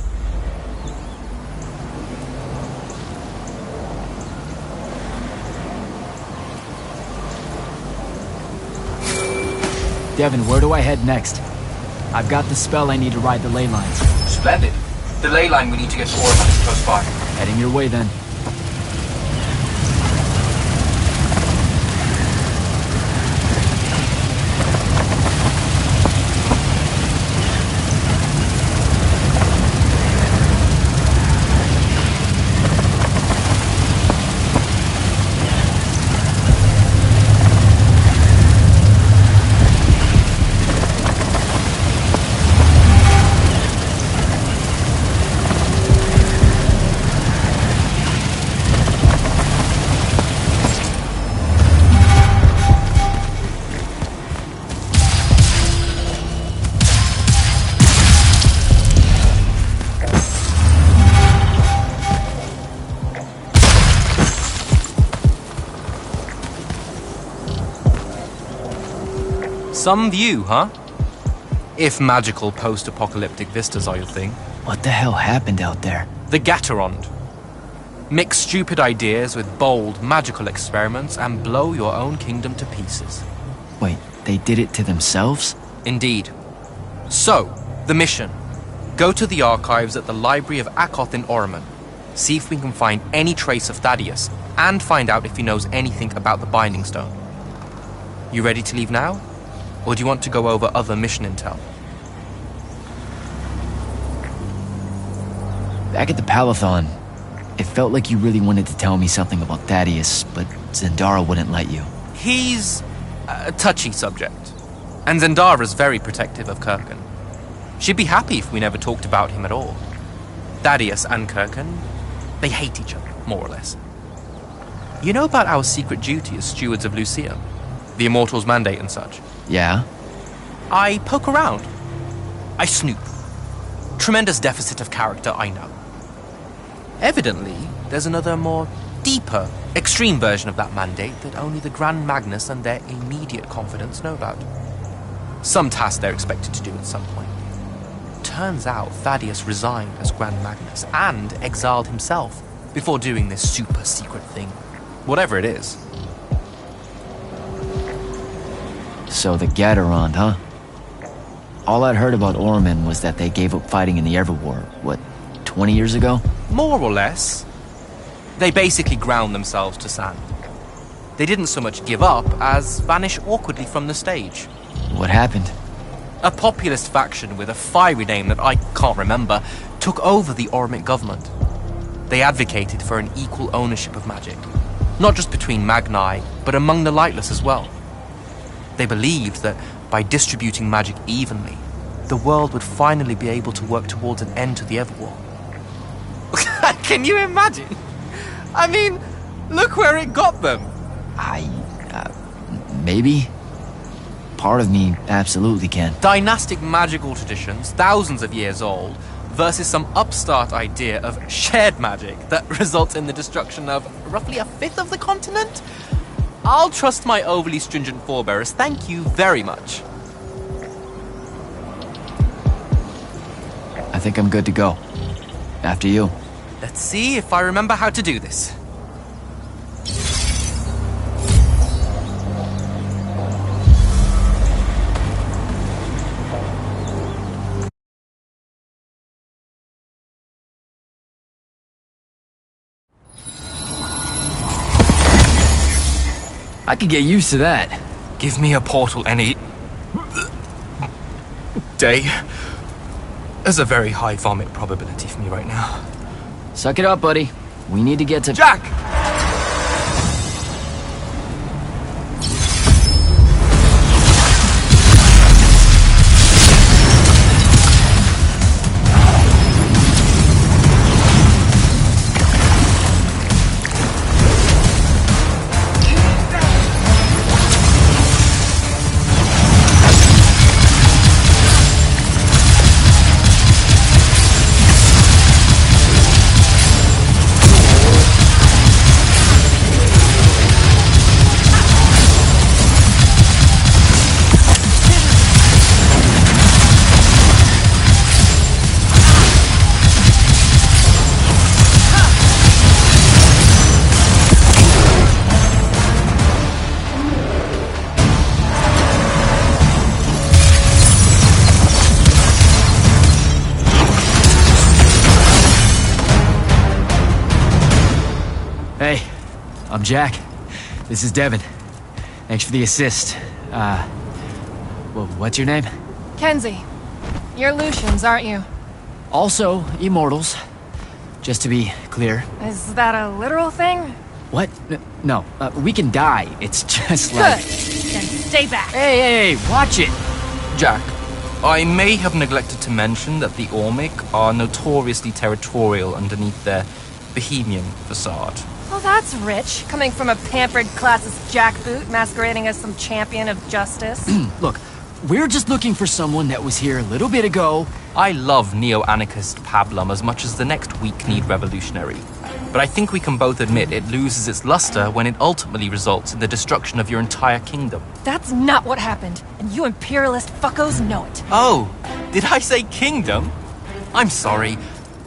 Devin, where do I head next? I've got the spell I need to ride the ley lines. Splendid. The ley line we need to get to Orman is close by. Heading your way then. Some view, huh? If magical post-apocalyptic vistas are your thing. What the hell happened out there? The Gatorond. Mix stupid ideas with bold, magical experiments and blow your own kingdom to pieces. Wait, they did it to themselves? Indeed. So, the mission. Go to the archives at the Library of Akoth in Orman. See if we can find any trace of Thaddeus, and find out if he knows anything about the Binding Stone. You ready to leave now? Or do you want to go over other mission intel? Back at the Palathon, it felt like you really wanted to tell me something about Thaddeus, but Zendara wouldn't let you. He's a touchy subject, and Zendara's very protective of Kirkin. She'd be happy if we never talked about him at all. Thaddeus and Kirkin, they hate each other, more or less. You know about our secret duty as stewards of Lucium? The Immortals' mandate and such? Yeah? I poke around. I snoop. Tremendous deficit of character, I know. Evidently, there's another more deeper, extreme version of that mandate that only the Grand Magnus and their immediate confidants know about. Some task they're expected to do at some point. Turns out Thaddeus resigned as Grand Magnus and exiled himself before doing this super secret thing. Whatever it is. So the Gatorond, huh? All I'd heard about Orman was that they gave up fighting in the Everwar, what, 20 years ago? More or less. They basically ground themselves to sand. They didn't so much give up as vanish awkwardly from the stage. What happened? A populist faction with a fiery name that I can't remember took over the Ormic government. They advocated for an equal ownership of magic, not just between Magni, but among the lightless as well. They believed that by distributing magic evenly, the world would finally be able to work towards an end to the Everwar. Can you imagine? I mean, look where it got them. Maybe? Part of me absolutely can. Dynastic magical traditions, thousands of years old, versus some upstart idea of shared magic that results in the destruction of roughly a fifth of the continent? I'll trust my overly stringent forebears, thank you very much. I think I'm good to go. After you. Let's see if I remember how to do this. I could get used to that. Give me a portal any day. There's a very high vomit probability for me right now. Suck it up, buddy. We need to get to... Jack! I'm Jack. This is Devin. Thanks for the assist. Well, what's your name? Kenzie. You're Lucians, aren't you? Also, Immortals. Just to be clear. Is that a literal thing? What? No, we can die. It's just like... Good. Then stay back. Hey, watch it! Jack, I may have neglected to mention that the Ormic are notoriously territorial underneath their Bohemian facade. Oh, that's rich. Coming from a pampered classist jackboot masquerading as some champion of justice. Look, we're just looking for someone that was here a little bit ago. I love neo-anarchist pablum as much as the next weak-kneed revolutionary. But I think we can both admit it loses its luster when it ultimately results in the destruction of your entire kingdom. That's not what happened, and you imperialist fuckos know it. Oh, did I say kingdom? I'm sorry.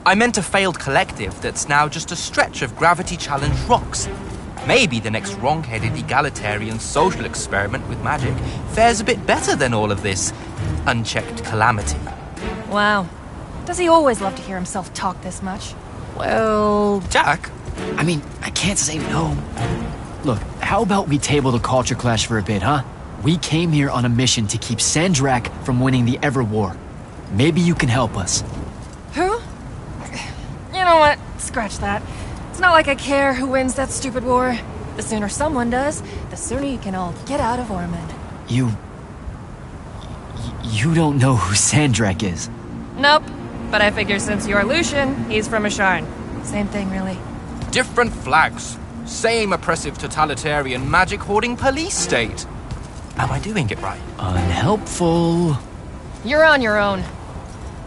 I meant a failed collective that's now just a stretch of gravity-challenged rocks. Maybe the next wrong-headed egalitarian social experiment with magic fares a bit better than all of this unchecked calamity. Wow. Does he always love to hear himself talk this much? Well, Jack, I mean, I can't say no. Look, how about we table the culture clash for a bit, huh? We came here on a mission to keep Sandrak from winning the Ever War. Maybe you can help us. Who? You know what? Scratch that. It's not like I care who wins that stupid war. The sooner someone does, the sooner you can all get out of Ormond. You don't know who Sandrak is? Nope. But I figure since you're Lucian, he's from Asharn. Same thing, really. different flags, same oppressive totalitarian magic-hoarding police state. Am I doing it right? Unhelpful. You're on your own.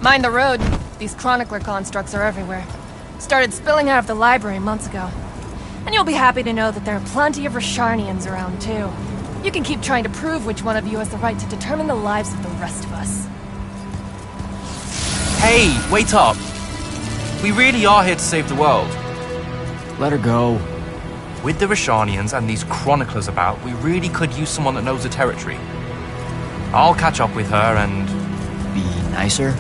Mind the road. These chronicler constructs are everywhere. Started spilling out of the library months ago. And you'll be happy to know that there are plenty of Rasharnians around, too. You can keep trying to prove which one of you has the right to determine the lives of the rest of us. Hey, wait up. We really are here to save the world. Let her go. With the Rasharnians and these chroniclers about, we really could use someone that knows the territory. I'll catch up with her and... Be nicer?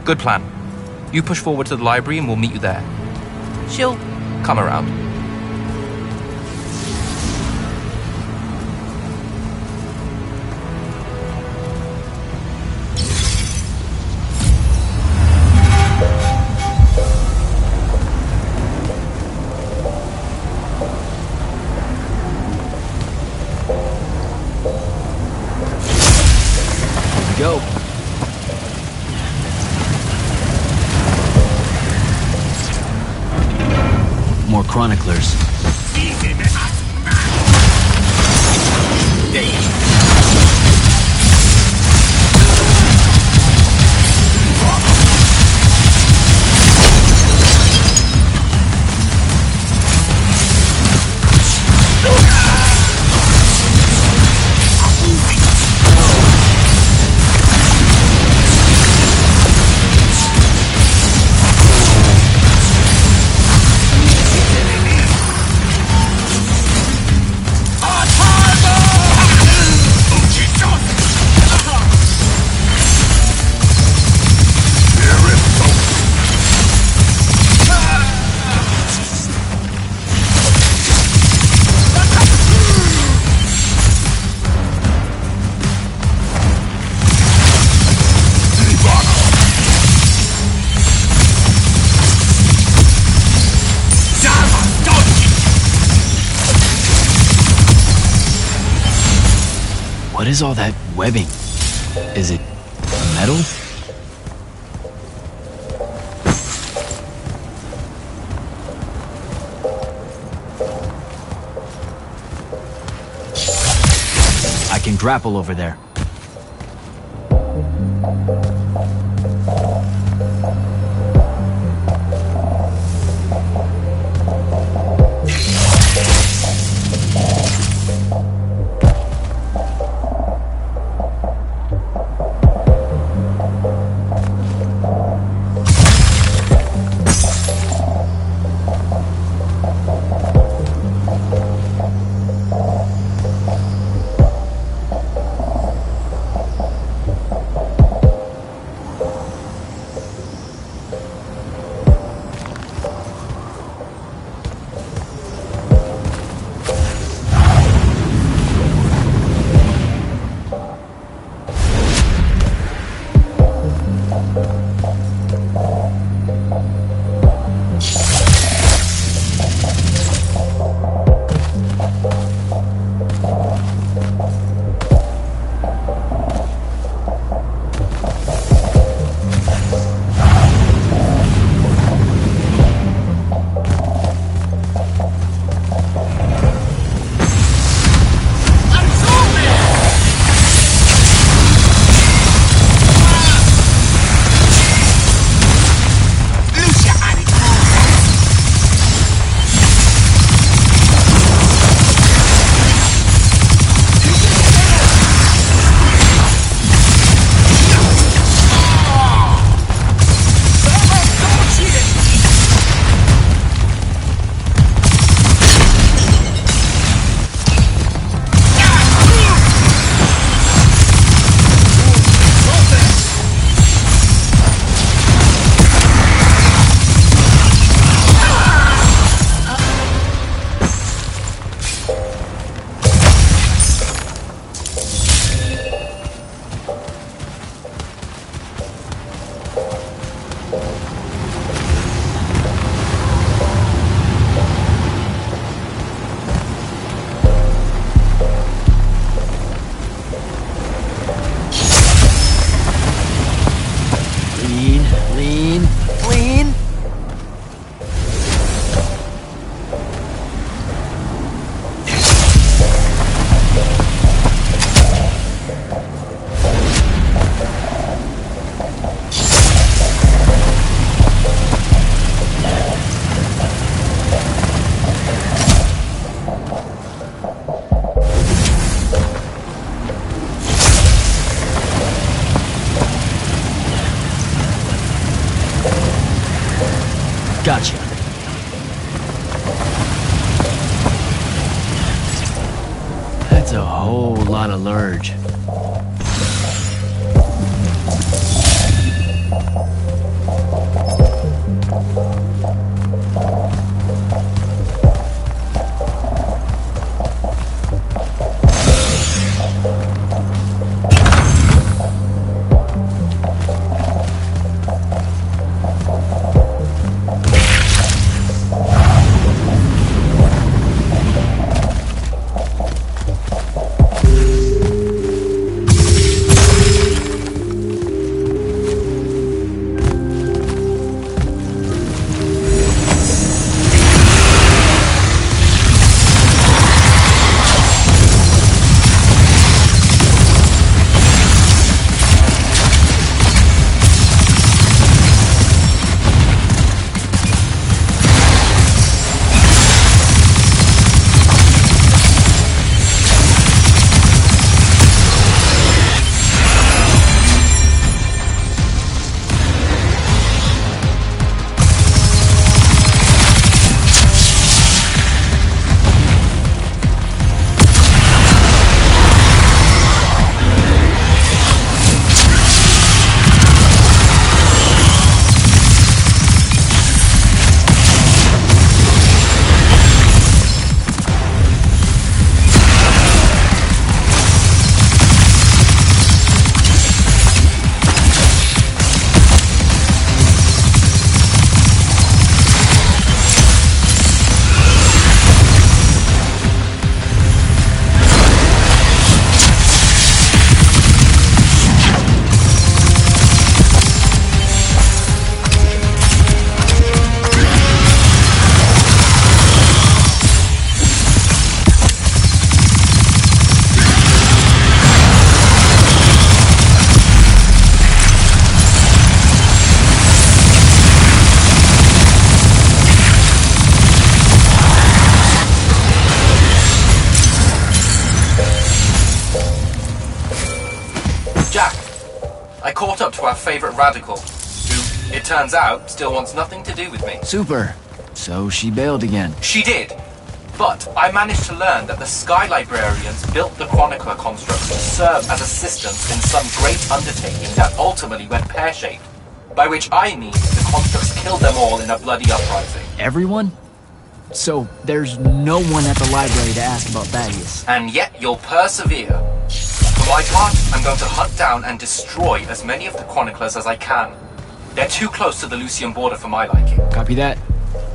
Good plan. You push forward to the library and we'll meet you there. She'll come around. Go. More chroniclers. What is all that webbing? Is it metal? I can grapple over there. Gotcha. That's a whole lot of lurge. I caught up to our favorite radical, who, it turns out, still wants nothing to do with me. Super. So she bailed again. She did. But I managed to learn that the Sky Librarians built the Chronicler constructs to serve as assistants in some great undertaking that ultimately went pear-shaped. By which I mean the constructs killed them all in a bloody uprising. Everyone? So there's no one at the library to ask about Thaddeus. And yet you'll persevere. For my part, I'm going to hunt down and destroy as many of the Chroniclers as I can. They're too close to the Lucian border for my liking. Copy that.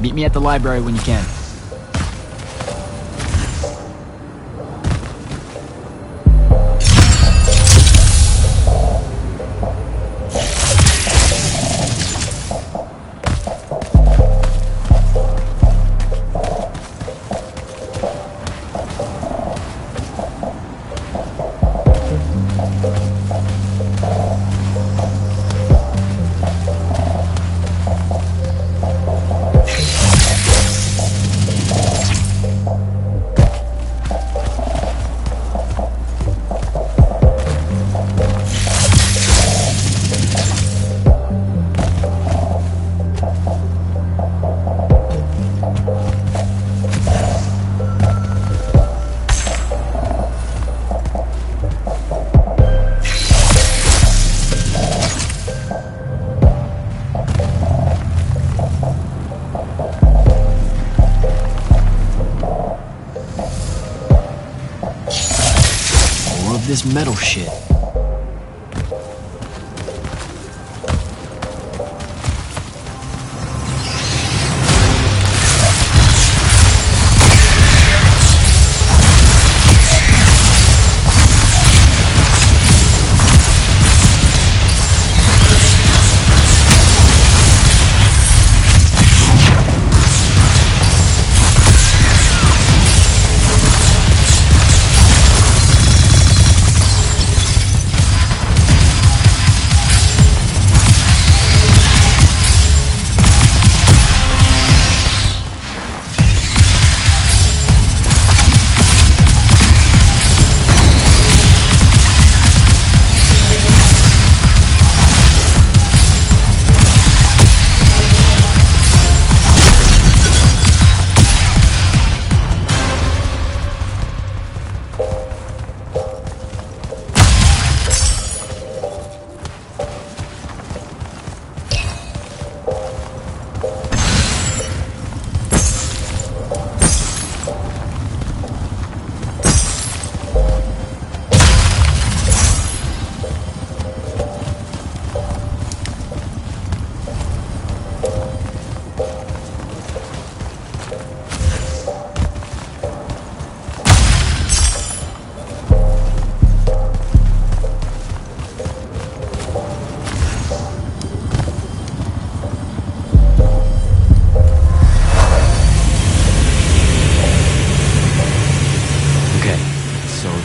Meet me at the library when you can. This metal shit.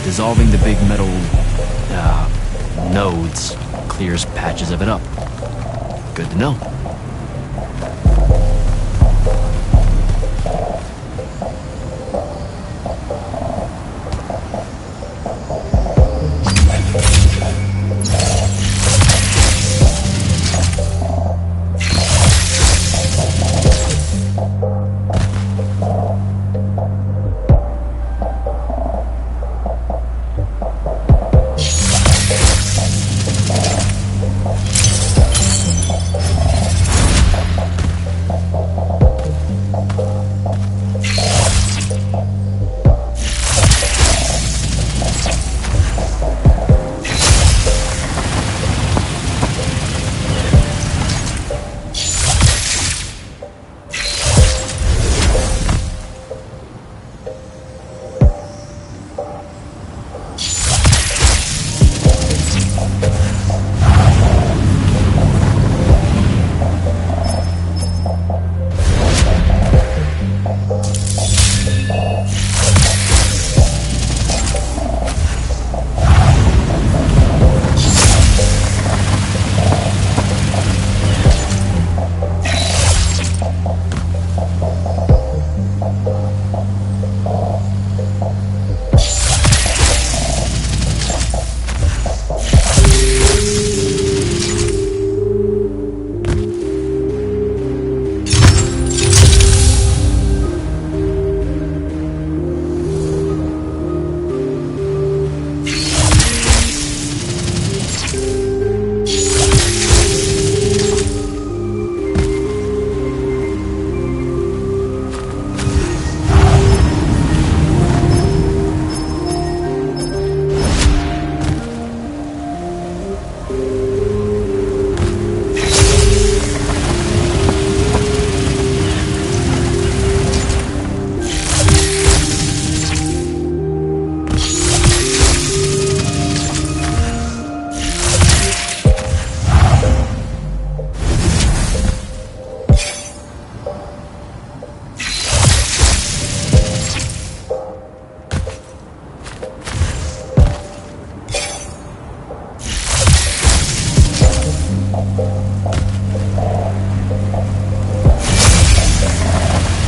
Dissolving the big metal, nodes clears patches of it up. Good to know.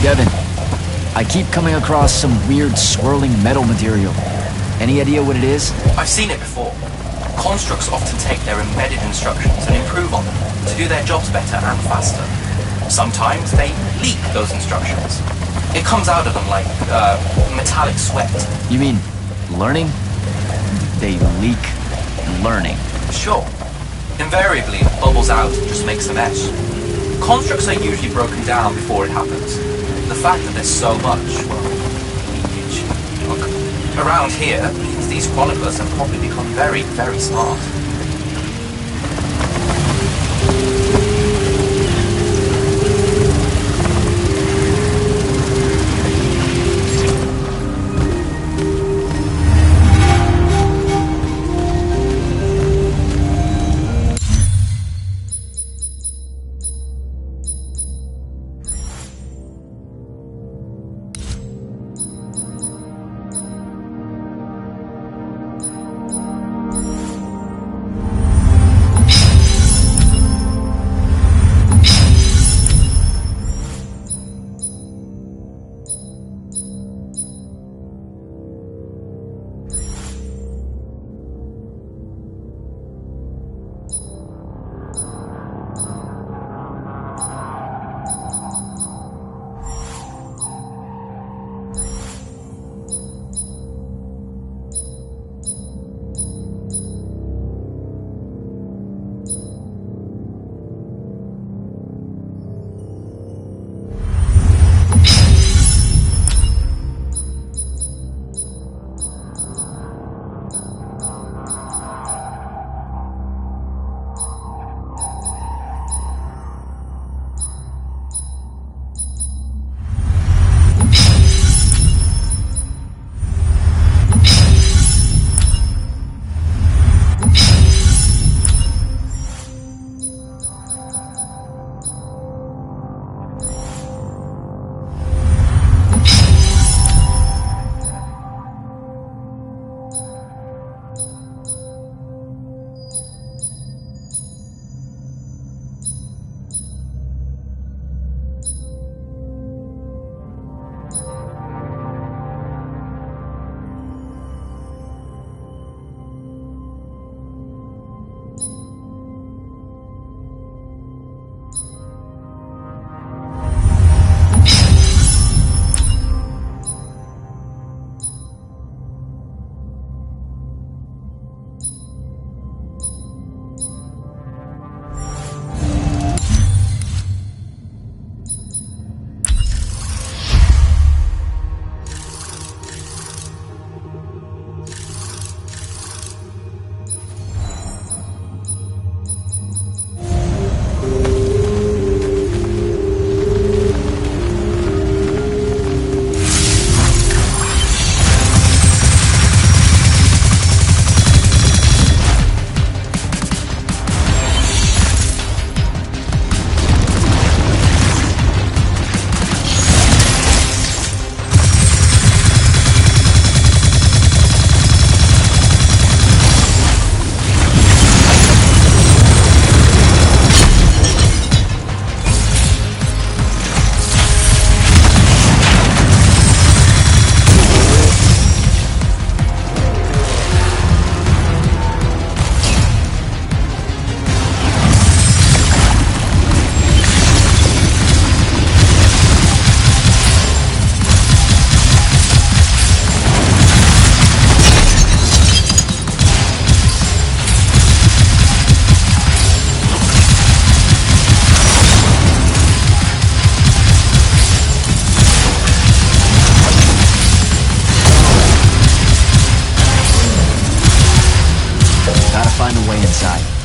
Devin, I keep coming across some weird swirling metal material. Any idea what it is? I've seen it before. Constructs often take their embedded instructions and improve on them to do their jobs better and faster. Sometimes they leak those instructions. It comes out of them like metallic sweat. You mean learning? They leak learning. Sure. Invariably, it bubbles out and just makes a mess. Constructs are usually broken down before it happens. The fact that there's so much, well, leakage, look, around here means these chroniclers have probably become very, very smart. penticide.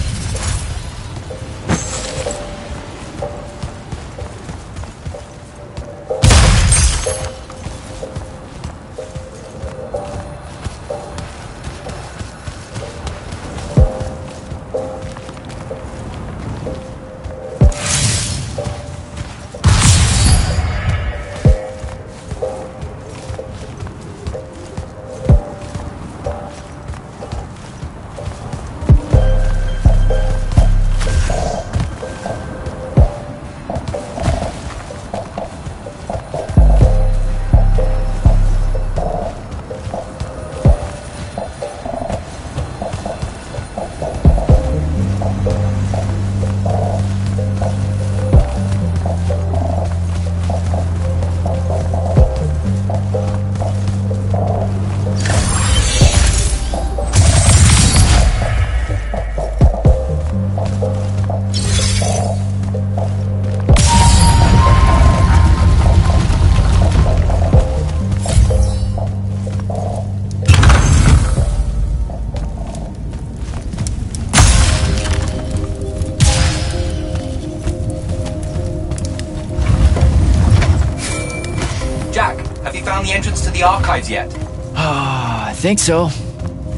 Jack, have you found the entrance to the archives yet? I think so.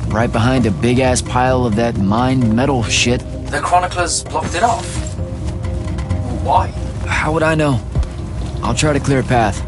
Right behind a big-ass pile of that mined metal shit. The chroniclers blocked it off. Why? How would I know? I'll try to clear a path.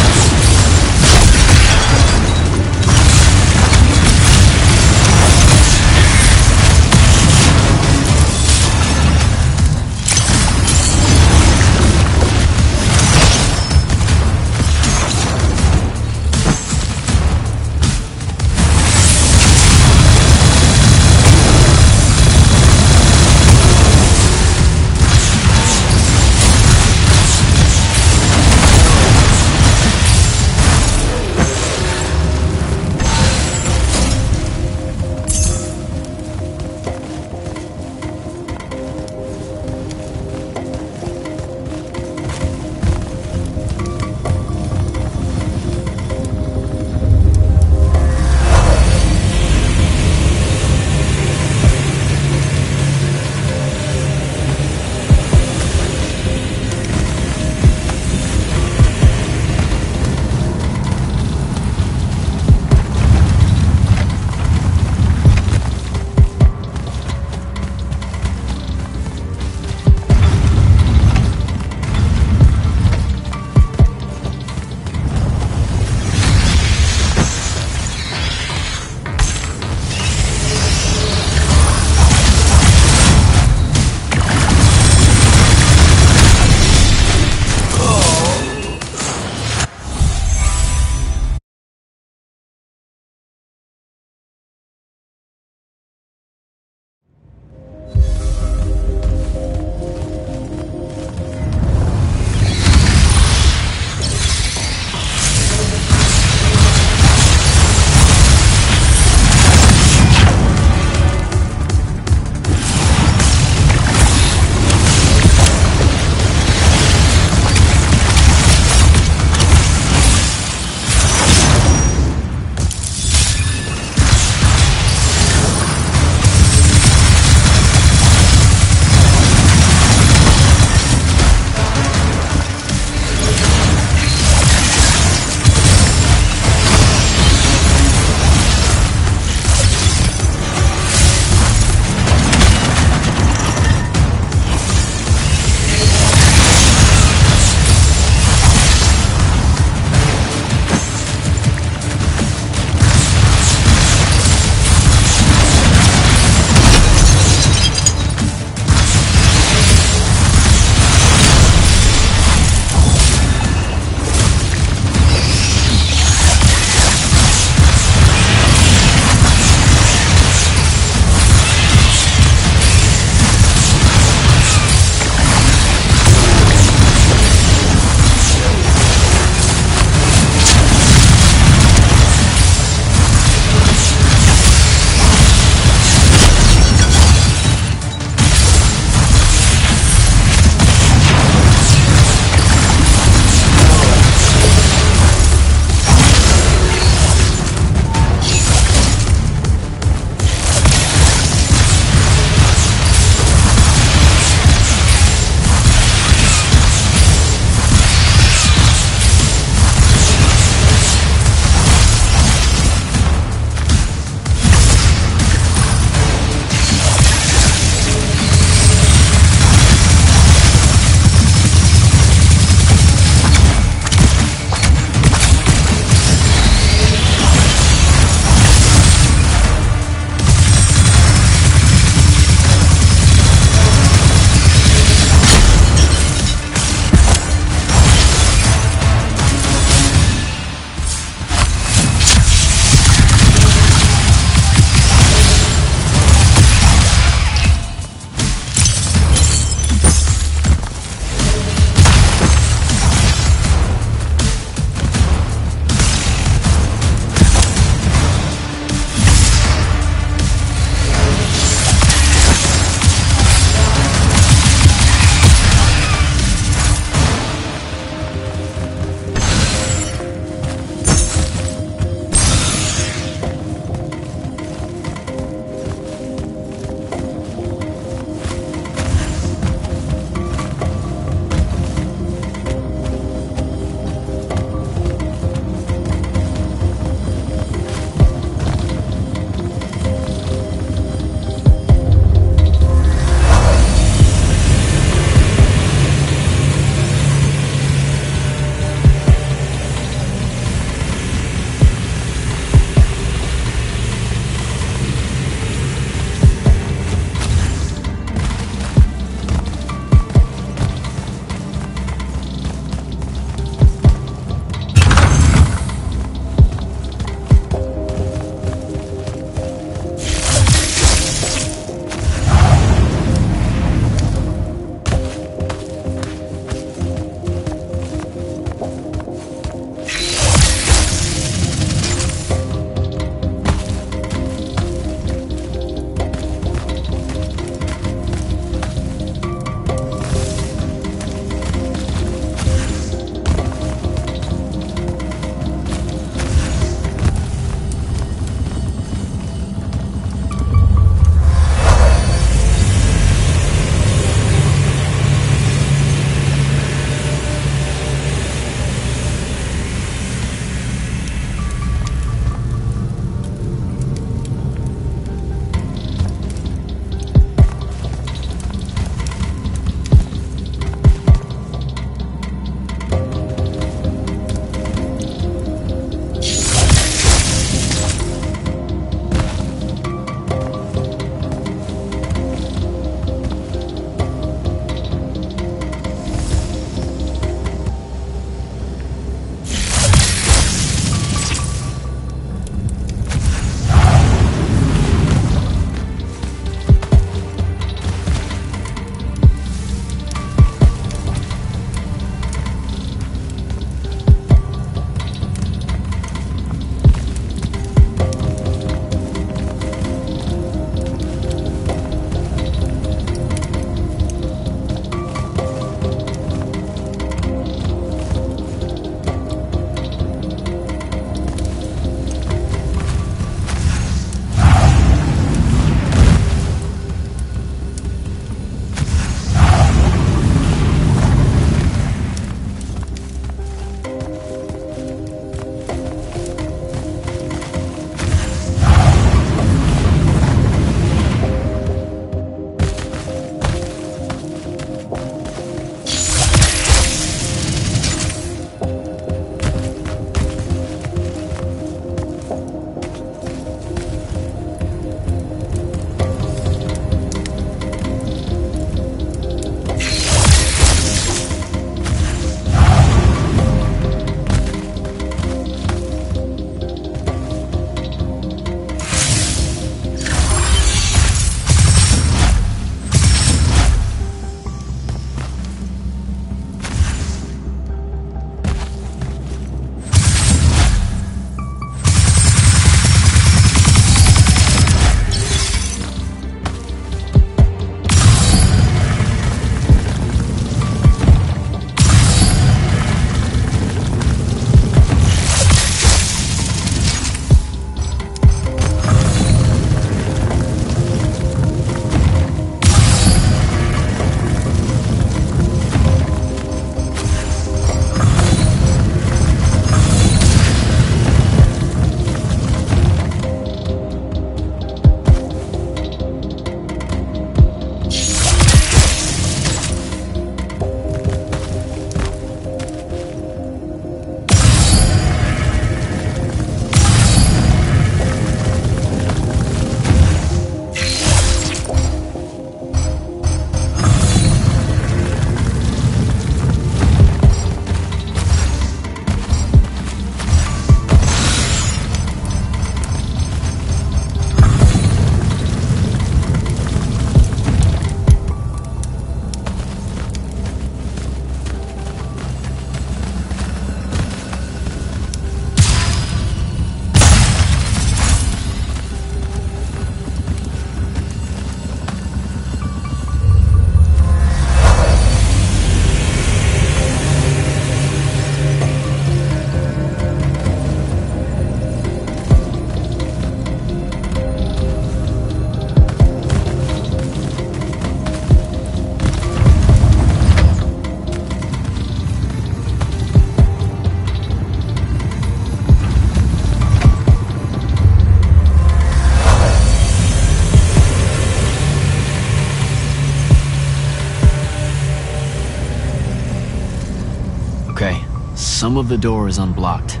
Some of the door is unblocked.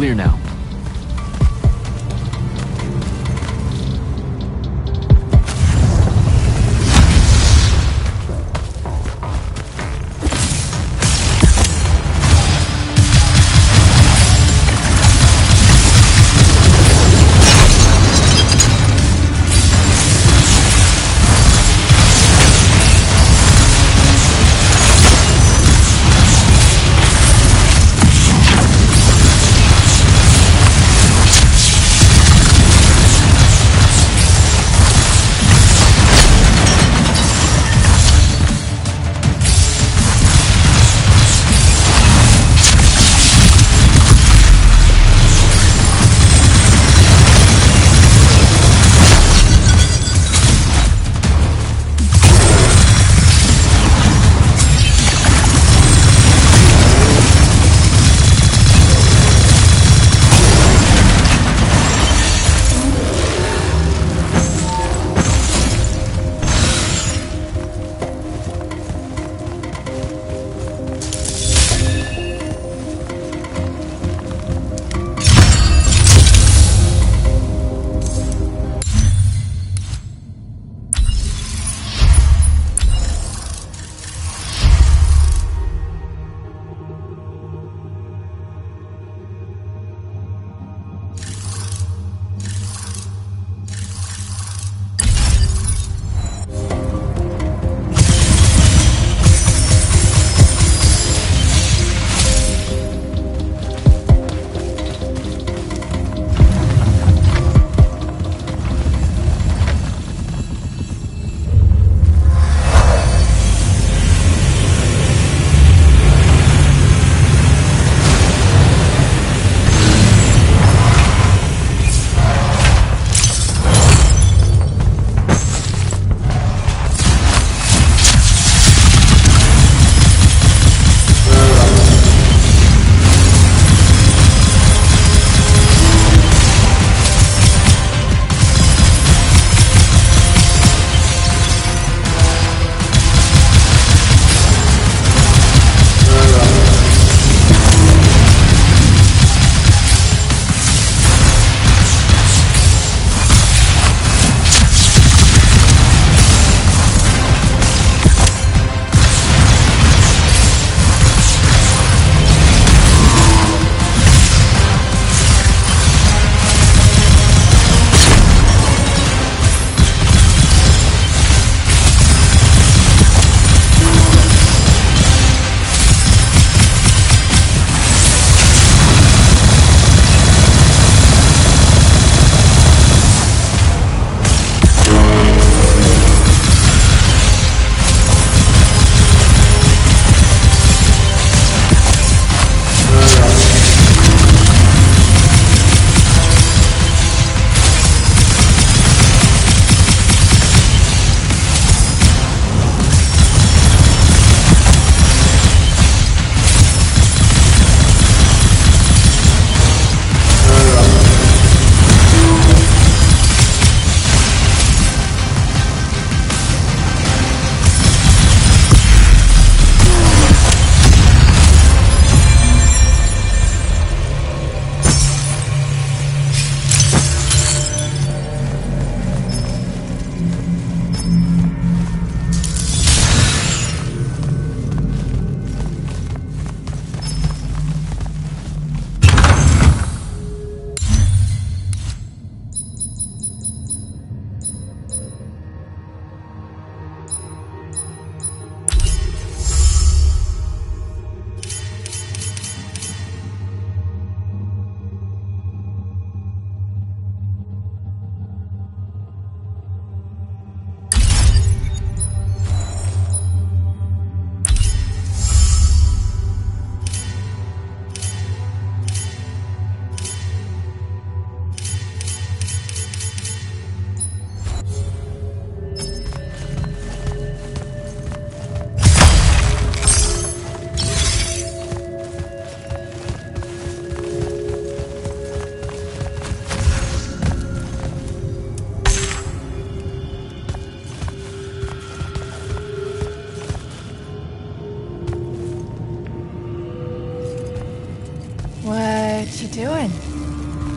clear now.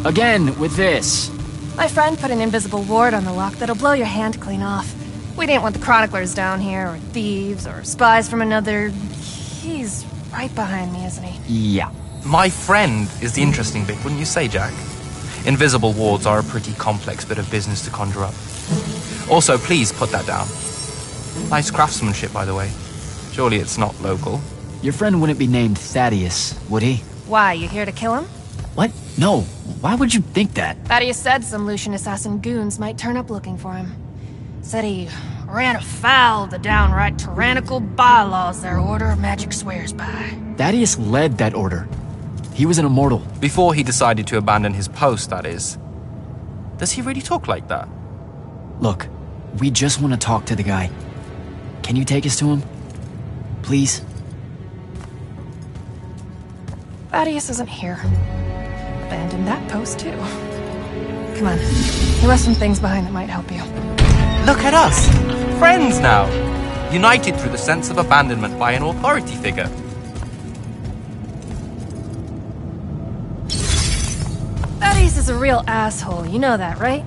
Again, with this. My friend put an invisible ward on the lock that'll blow your hand clean off. We didn't want the chroniclers down here, or thieves, or spies from another... He's right behind me, isn't he? Yeah. My friend is the interesting bit, wouldn't you say, Jack? Invisible wards are a pretty complex bit of business to conjure up. Also, please put that down. Nice craftsmanship, by the way. Surely it's not local. Your friend wouldn't be named Thaddeus, would he? Why, you here to kill him? What? No. Why would you think that? Thaddeus said some Lucian assassin goons might turn up looking for him. Said he ran afoul of the downright tyrannical bylaws their order of magic swears by. Thaddeus led that order. He was an immortal. Before he decided to abandon his post, that is. Does he really talk like that? Look, we just want to talk to the guy. Can you take us to him? Please? Thaddeus isn't here. Abandoned that post, too. Come on. He left some things behind that might help you. Look at us! Friends now! United through the sense of abandonment by an authority figure. Thaddeus is a real asshole, you know that, right?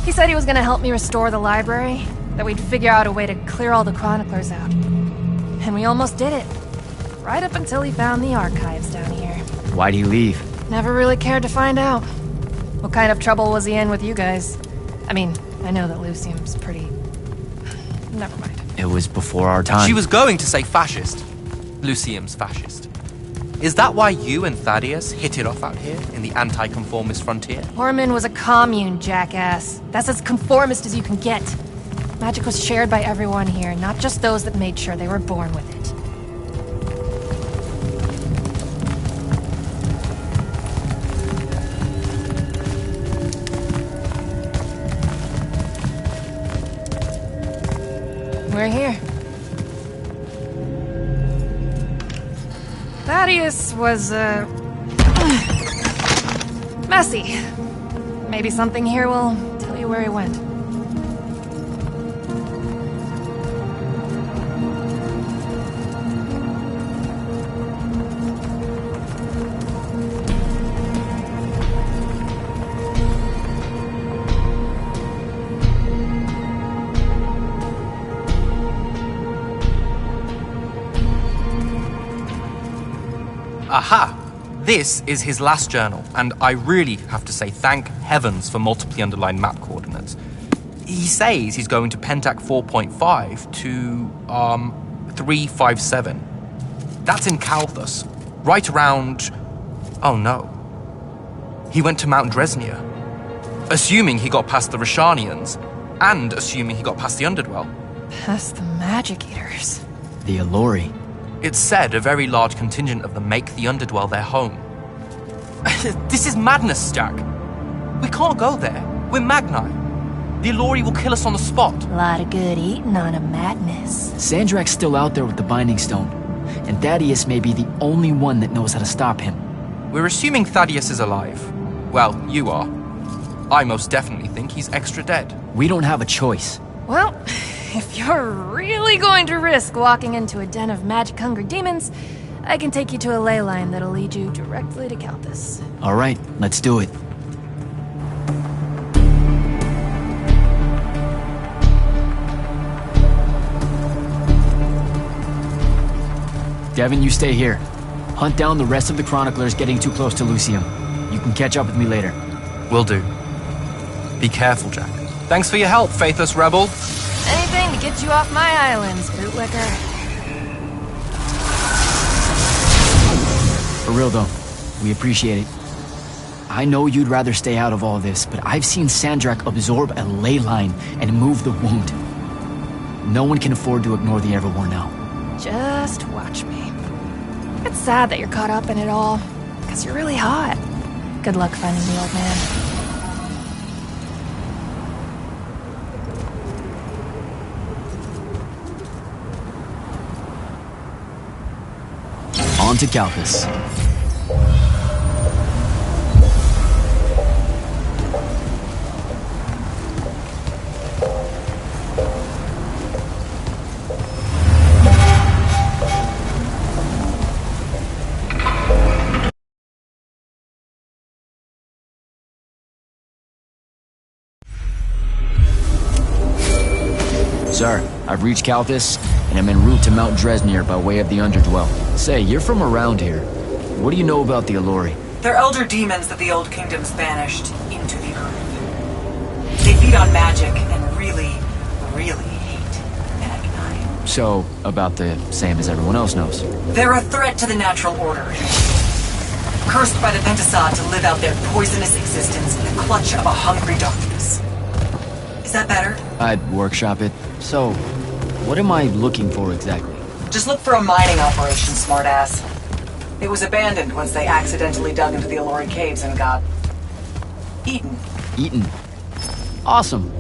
He said he was gonna help me restore the library, that we'd figure out a way to clear all the chroniclers out. And we almost did it. Right up until he found the archives down here. Why'd he leave? Never really cared to find out. What kind of trouble was he in with you guys? I mean, I know that Lucium's pretty... Never mind. It was before our time. She was going to say fascist. Lucium's fascist. Is that why you and Thaddeus hit it off out here in the anti-conformist frontier? Horman was a commune, jackass. That's as conformist as you can get. Magic was shared by everyone here, not just those that made sure they were born with it. We're here. Thaddeus was, messy. Maybe something here will tell you where he went. Aha! This is his last journal, and I really have to say thank heavens for multiply underlined map coordinates. He says he's going to Pentac 4.5 to, 357. That's in Calthus. Right around... Oh no. He went to Mount Dresnia. Assuming he got past the Rashanians, and assuming he got past the Underdwell. Past the Magic Eaters. The Allori. It's said a very large contingent of them make the Underdwell their home. This is madness, Jack. We can't go there. We're Magni. The Allori will kill us on the spot. A lot of good eating on a madness. Sandrak's still out there with the Binding Stone, and Thaddeus may be the only one that knows how to stop him. We're assuming Thaddeus is alive. Well, you are. I most definitely think he's extra dead. We don't have a choice. Well, if you're really going to risk walking into a den of magic-hungry demons, I can take you to a ley line that'll lead you directly to Calthus. All right, let's do it. Devin, you stay here. Hunt down the rest of the chroniclers getting too close to Lucium. You can catch up with me later. Will do. Be careful, Jack. Thanks for your help, faithless rebel. Anything to get you off my islands, bootlicker. For real though, we appreciate it. I know you'd rather stay out of all this, but I've seen Sandrak absorb a ley line and move the wound. No one can afford to ignore the Everwar now. Just watch me. It's sad that you're caught up in it all, because you're really hot. Good luck finding the old man. On to Calthus. Sir, I've reached Calthus, and I'm en route to Mount Dresnir by way of the Underdwell. Say, you're from around here. What do you know about the Allori? They're elder demons that the Old Kingdoms banished into the earth. They feed on magic and really, really hate Magni. So, about the same as everyone else knows. They're a threat to the natural order. Cursed by the Pentasod to live out their poisonous existence in the clutch of a hungry darkness. Is that better? I'd workshop it. So, what am I looking for exactly? Just look for a mining operation, smartass. It was abandoned once they accidentally dug into the Allori caves and got... eaten. Eaten. Awesome.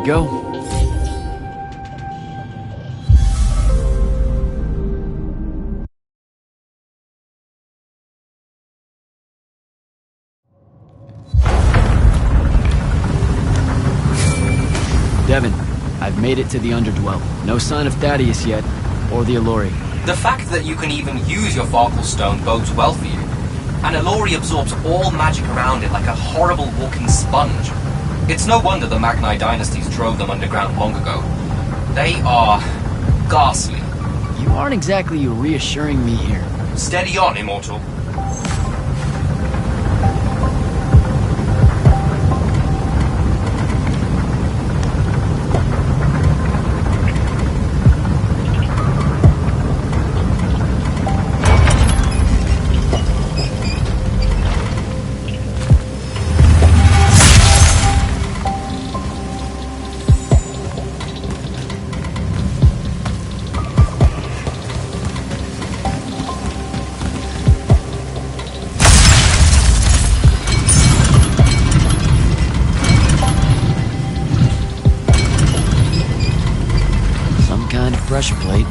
go. Devin, I've made it to the Underdwell. No sign of Thaddeus yet, or the Allori. The fact that you can even use your Farkle Stone bodes well for you. And Allori absorbs all magic around it like a horrible walking sponge. It's no wonder the Magni dynasties drove them underground long ago. They are ghastly. You aren't exactly reassuring me here. Steady on, Immortal. Pressure plate.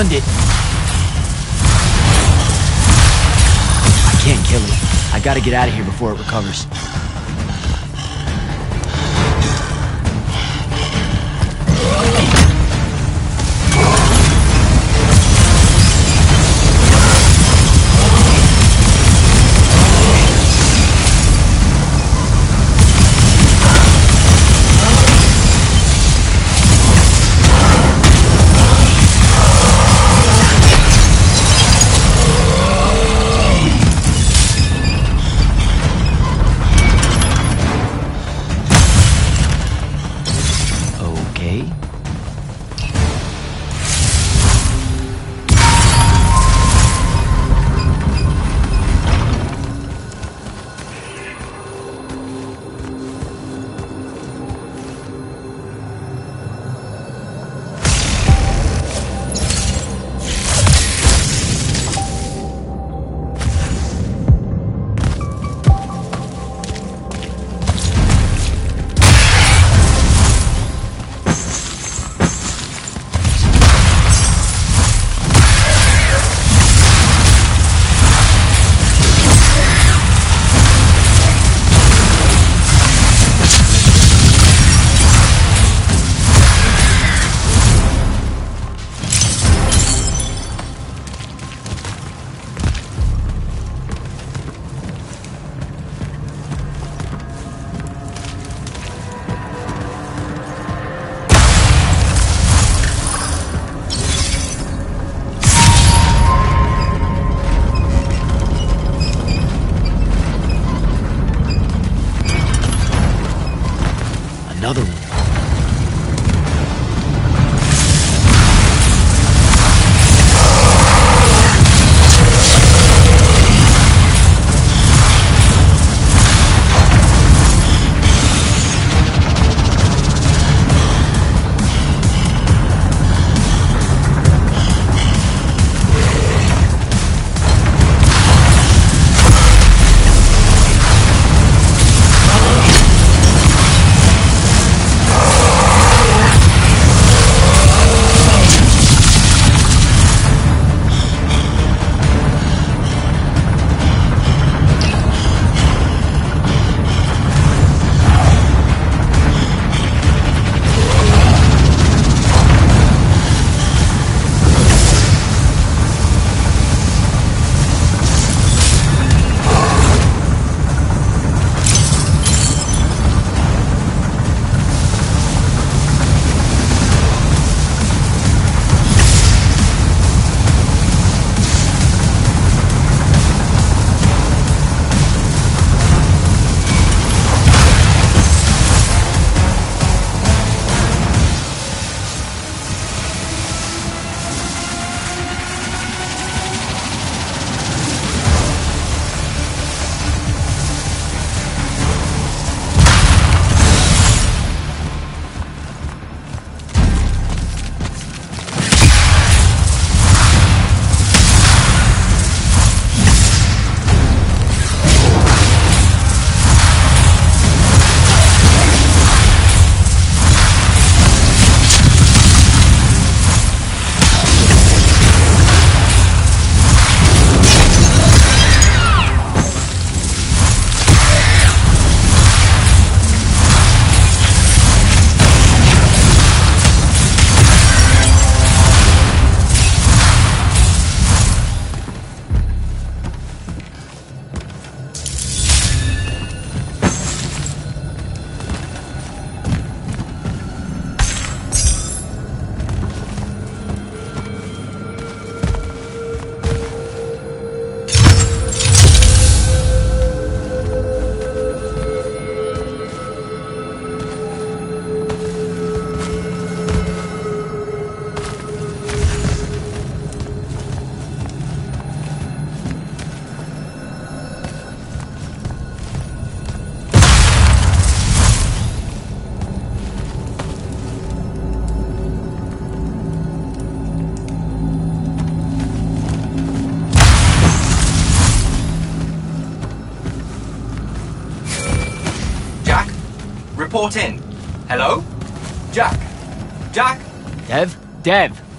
stunned it. I can't kill it. I gotta get out of here before it recovers. Another one. Report in. Hello? Jack? Jack? Dev? Dev!